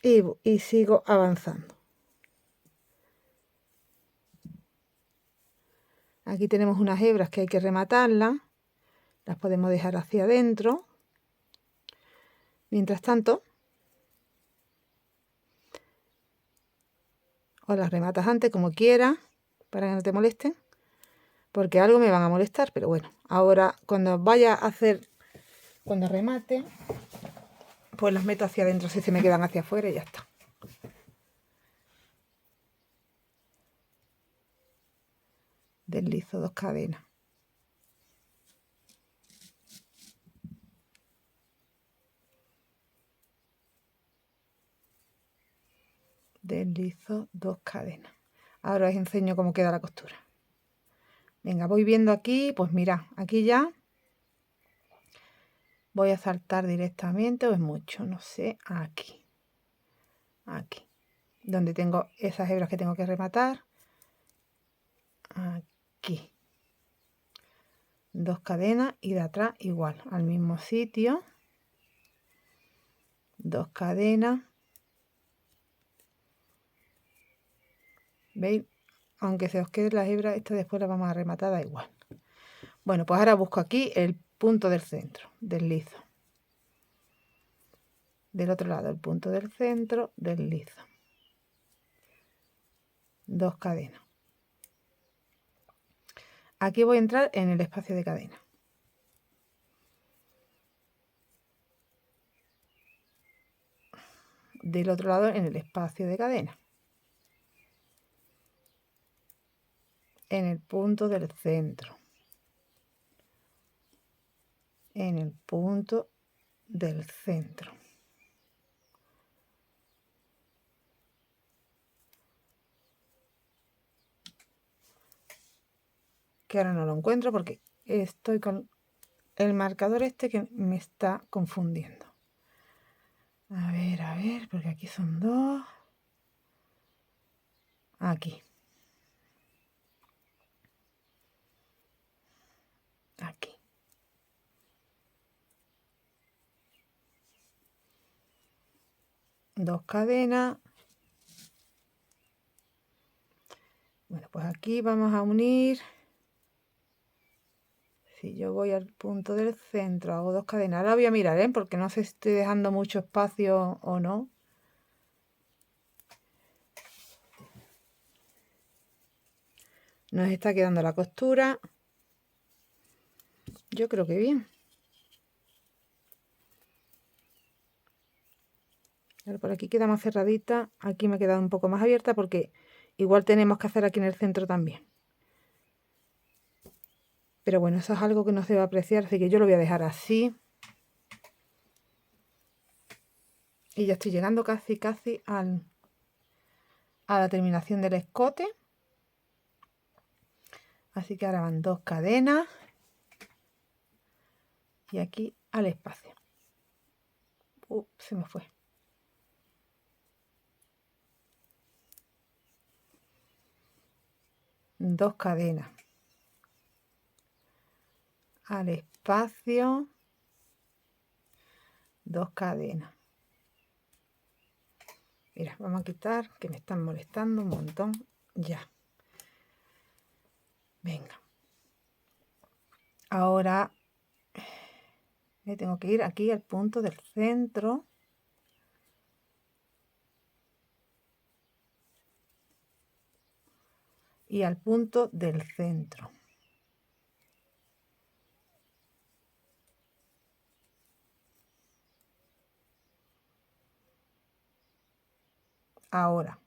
Y sigo avanzando. Aquí tenemos unas hebras que hay que rematarlas. Las podemos dejar hacia adentro. Mientras tanto, o las rematas antes como quieras, para que no te molesten, porque algo me van a molestar, pero bueno, ahora cuando vaya a hacer, cuando remate, pues las meto hacia adentro si se me quedan hacia afuera y ya está. Deslizo 2 cadenas. Deslizo 2 cadenas. Ahora os enseño cómo queda la costura. Venga, voy viendo aquí, pues mira, aquí ya voy a saltar directamente, o es mucho, no sé, aquí. Aquí. Donde tengo esas hebras que tengo que rematar. Aquí. 2 cadenas y de atrás igual, al mismo sitio. 2 cadenas. ¿Veis? Aunque se os quede la hebra, esta después la vamos a rematar, da igual. Bueno, pues ahora busco aquí el punto del centro, deslizo. Del otro lado el punto del centro, deslizo. 2 cadenas. Aquí voy a entrar en el espacio de cadena. Del otro lado en el espacio de cadena. En el punto del centro. En el punto del centro. Que ahora no lo encuentro porque estoy con el marcador este que me está confundiendo. A ver, porque aquí son 2. Aquí. Aquí. Dos cadenas. Bueno, pues aquí vamos a unir. Si yo voy al punto del centro, hago 2 cadenas. Ahora voy a mirar, porque no sé si estoy dejando mucho espacio o no. Nos está quedando la costura. Yo creo que bien. Ahora por aquí queda más cerradita. Aquí me ha quedado un poco más abierta porque igual tenemos que hacer aquí en el centro también. Pero bueno, eso es algo que no se va a apreciar, así que yo lo voy a dejar así. Y ya estoy llegando casi a la terminación del escote. Así que ahora van 2 cadenas. Y aquí al espacio. Se me fue. Dos cadenas. Al espacio. 2 cadenas. Mira, vamos a quitar que me están molestando un montón. Ya. Venga. Ahora me tengo que ir aquí al punto del centro. Y al punto del centro. Ahora.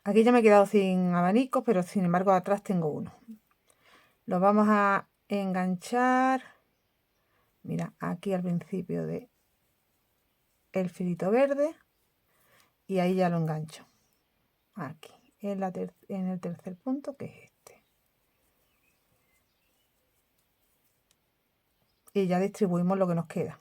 Aquí ya me he quedado sin abanicos, pero sin embargo atrás tengo uno. Lo vamos a enganchar. Mira, aquí al principio de el filito verde. Y ahí ya lo engancho. Aquí, en el tercer punto, que es este. Y ya distribuimos lo que nos queda.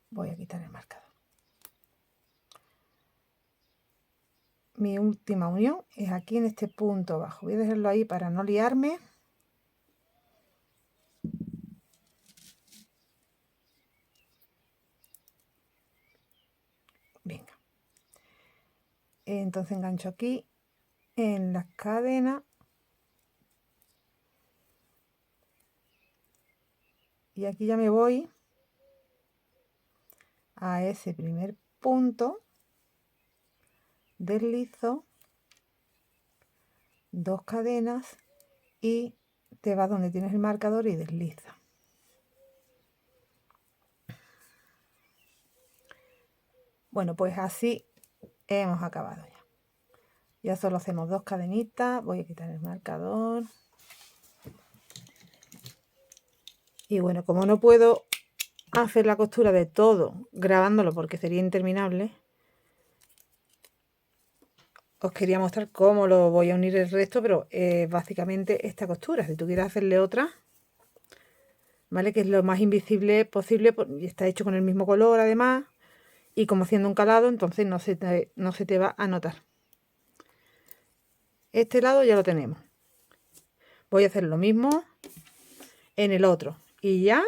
Voy a quitar el marcador. Mi última unión es aquí en este punto abajo. Voy a dejarlo ahí para no liarme. Venga. Entonces engancho aquí en las cadenas. Y aquí ya me voy a ese primer punto. Deslizo 2 cadenas y te vas donde tienes el marcador y desliza. Bueno, pues así hemos acabado ya. Ya solo hacemos 2 cadenitas. Voy a quitar el marcador. Y bueno, como no puedo hacer la costura de todo grabándolo porque sería interminable, os quería mostrar cómo lo voy a unir el resto, pero básicamente esta costura. Si tú quieres hacerle otra, ¿vale? Que es lo más invisible posible, y está hecho con el mismo color además, y como haciendo un calado, entonces no se te va a notar. Este lado ya lo tenemos. Voy a hacer lo mismo en el otro. Y ya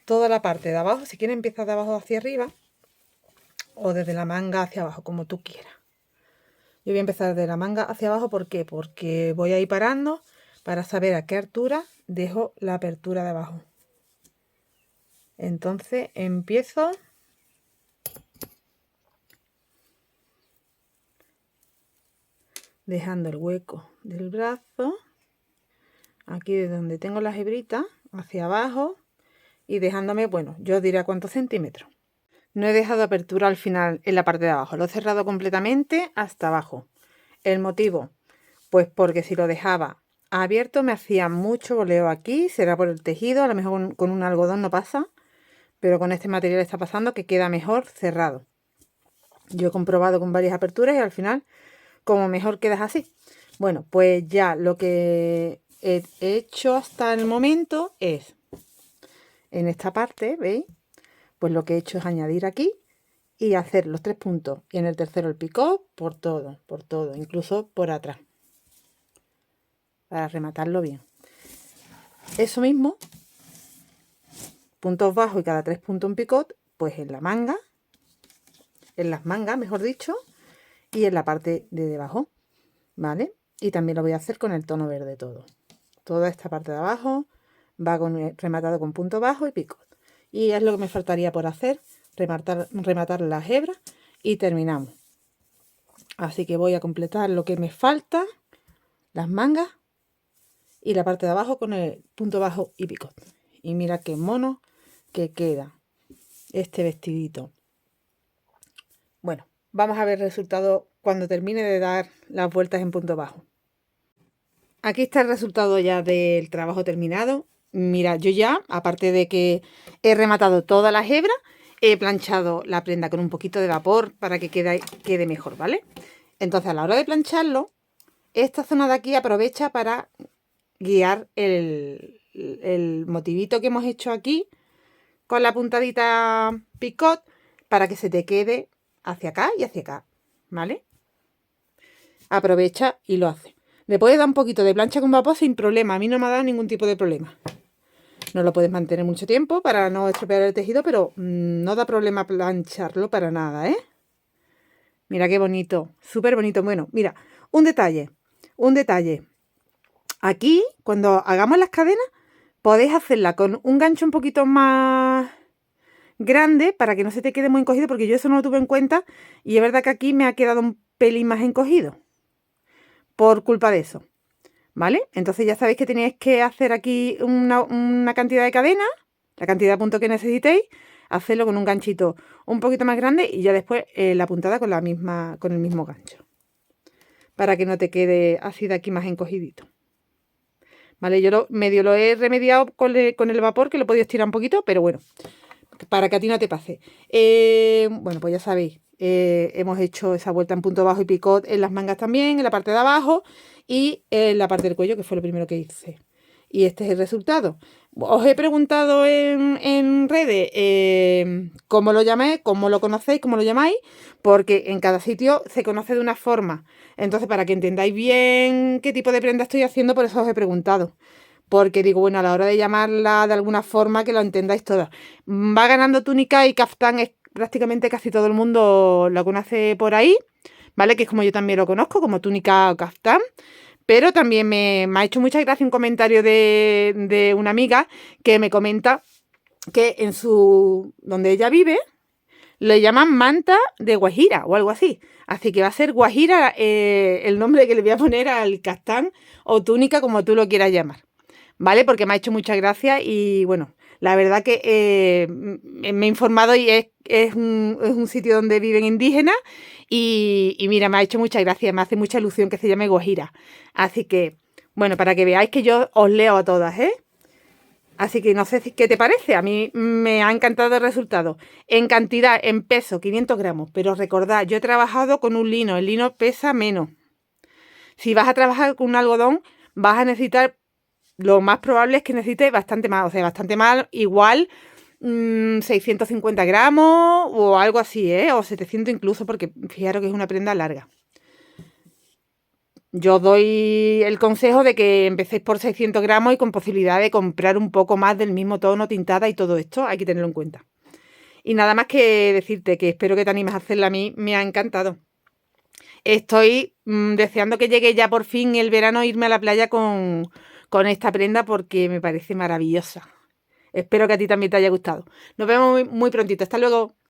toda la parte de abajo, si quieres empiezas de abajo hacia arriba o desde la manga hacia abajo, como tú quieras. Yo voy a empezar de la manga hacia abajo. ¿Por qué? Porque voy a ir parando para saber a qué altura dejo la apertura de abajo. Entonces empiezo dejando el hueco del brazo aquí de donde tengo las hebritas hacia abajo y dejándome, bueno, yo diré cuántos centímetros. No he dejado apertura al final en la parte de abajo, lo he cerrado completamente hasta abajo. El motivo, pues porque si lo dejaba abierto me hacía mucho boleo aquí, será por el tejido, a lo mejor con un algodón no pasa, pero con este material está pasando que queda mejor cerrado. Yo he comprobado con varias aperturas y al final como mejor quedas así. Bueno, pues ya lo que he hecho hasta el momento es, en esta parte, ¿veis? Pues lo que he hecho es añadir aquí y hacer los 3 puntos y en el tercero el picot por todo, incluso por atrás, para rematarlo bien. Eso mismo, puntos bajos y cada 3 puntos un picot, pues en la manga, en las mangas, mejor dicho, y en la parte de debajo, ¿vale? Y también lo voy a hacer con el tono verde todo. Toda esta parte de abajo va rematado con punto bajo y picot. Y es lo que me faltaría por hacer, rematar las hebras y terminamos. Así que voy a completar lo que me falta, las mangas y la parte de abajo con el punto bajo y picot. Y mira qué mono que queda este vestidito. Bueno, vamos a ver el resultado cuando termine de dar las vueltas en punto bajo. Aquí está el resultado ya del trabajo terminado. Mira, yo ya, aparte de que he rematado todas las hebras, he planchado la prenda con un poquito de vapor para que quede mejor, ¿vale? Entonces, a la hora de plancharlo, esta zona de aquí aprovecha para guiar el motivito que hemos hecho aquí con la puntadita picot para que se te quede hacia acá y hacia acá, ¿vale? Aprovecha y lo hace. Le puedes dar un poquito de plancha con vapor sin problema. A mí no me ha dado ningún tipo de problema. No lo puedes mantener mucho tiempo para no estropear el tejido, pero no da problema plancharlo para nada, ¿eh? Mira qué bonito, súper bonito. Bueno, mira, un detalle. Aquí, cuando hagamos las cadenas, podéis hacerla con un gancho un poquito más grande para que no se te quede muy encogido, porque yo eso no lo tuve en cuenta y es verdad que aquí me ha quedado un pelín más encogido por culpa de eso, ¿vale? Entonces ya sabéis que tenéis que hacer aquí una cantidad de cadenas, la cantidad de puntos que necesitéis, hacerlo con un ganchito un poquito más grande y ya después la puntada con el mismo gancho, para que no te quede así de aquí más encogidito. ¿Vale? Yo medio lo he remediado con el vapor, que lo he podido estirar un poquito, pero bueno, para que a ti no te pase. Bueno, pues ya sabéis, hemos hecho esa vuelta en punto bajo y picot en las mangas también, en la parte de abajo y en la parte del cuello, que fue lo primero que hice. Y este es el resultado. Os he preguntado en redes cómo lo llamáis, cómo lo conocéis, cómo lo llamáis, porque en cada sitio se conoce de una forma. Entonces, para que entendáis bien qué tipo de prenda estoy haciendo, por eso os he preguntado. Porque digo, bueno, a la hora de llamarla de alguna forma que lo entendáis todas. Va ganando túnica y caftán, es prácticamente casi todo el mundo lo conoce por ahí, ¿vale? Que es como yo también lo conozco, como túnica o caftán. Pero también me ha hecho mucha gracia un comentario de una amiga que me comenta que donde ella vive, le llaman manta de Guajira o algo así. Así que va a ser Guajira el nombre que le voy a poner al caftán o túnica, como tú lo quieras llamar. ¿Vale? Porque me ha hecho mucha gracia y bueno, la verdad que me he informado y es un sitio donde viven indígenas y mira, me ha hecho mucha gracia, me hace mucha ilusión que se llame Guajira. Así que, bueno, para que veáis que yo os leo a todas, ¿eh? Así que no sé qué te parece, a mí me ha encantado el resultado. En cantidad, en peso, 500 gramos, pero recordad, yo he trabajado con un lino, el lino pesa menos. Si vas a trabajar con un algodón, vas a necesitar, lo más probable es que necesites bastante más, o sea, bastante más, igual 650 gramos o algo así, o 700 incluso, porque fijaros que es una prenda larga. Yo os doy el consejo de que empecéis por 600 gramos y con posibilidad de comprar un poco más del mismo tono, tintada y todo esto, hay que tenerlo en cuenta. Y nada más que decirte que espero que te animes a hacerla, a mí me ha encantado. Estoy deseando que llegue ya por fin el verano e irme a la playa con esta prenda porque me parece maravillosa. Espero que a ti también te haya gustado. Nos vemos muy, muy prontito. Hasta luego.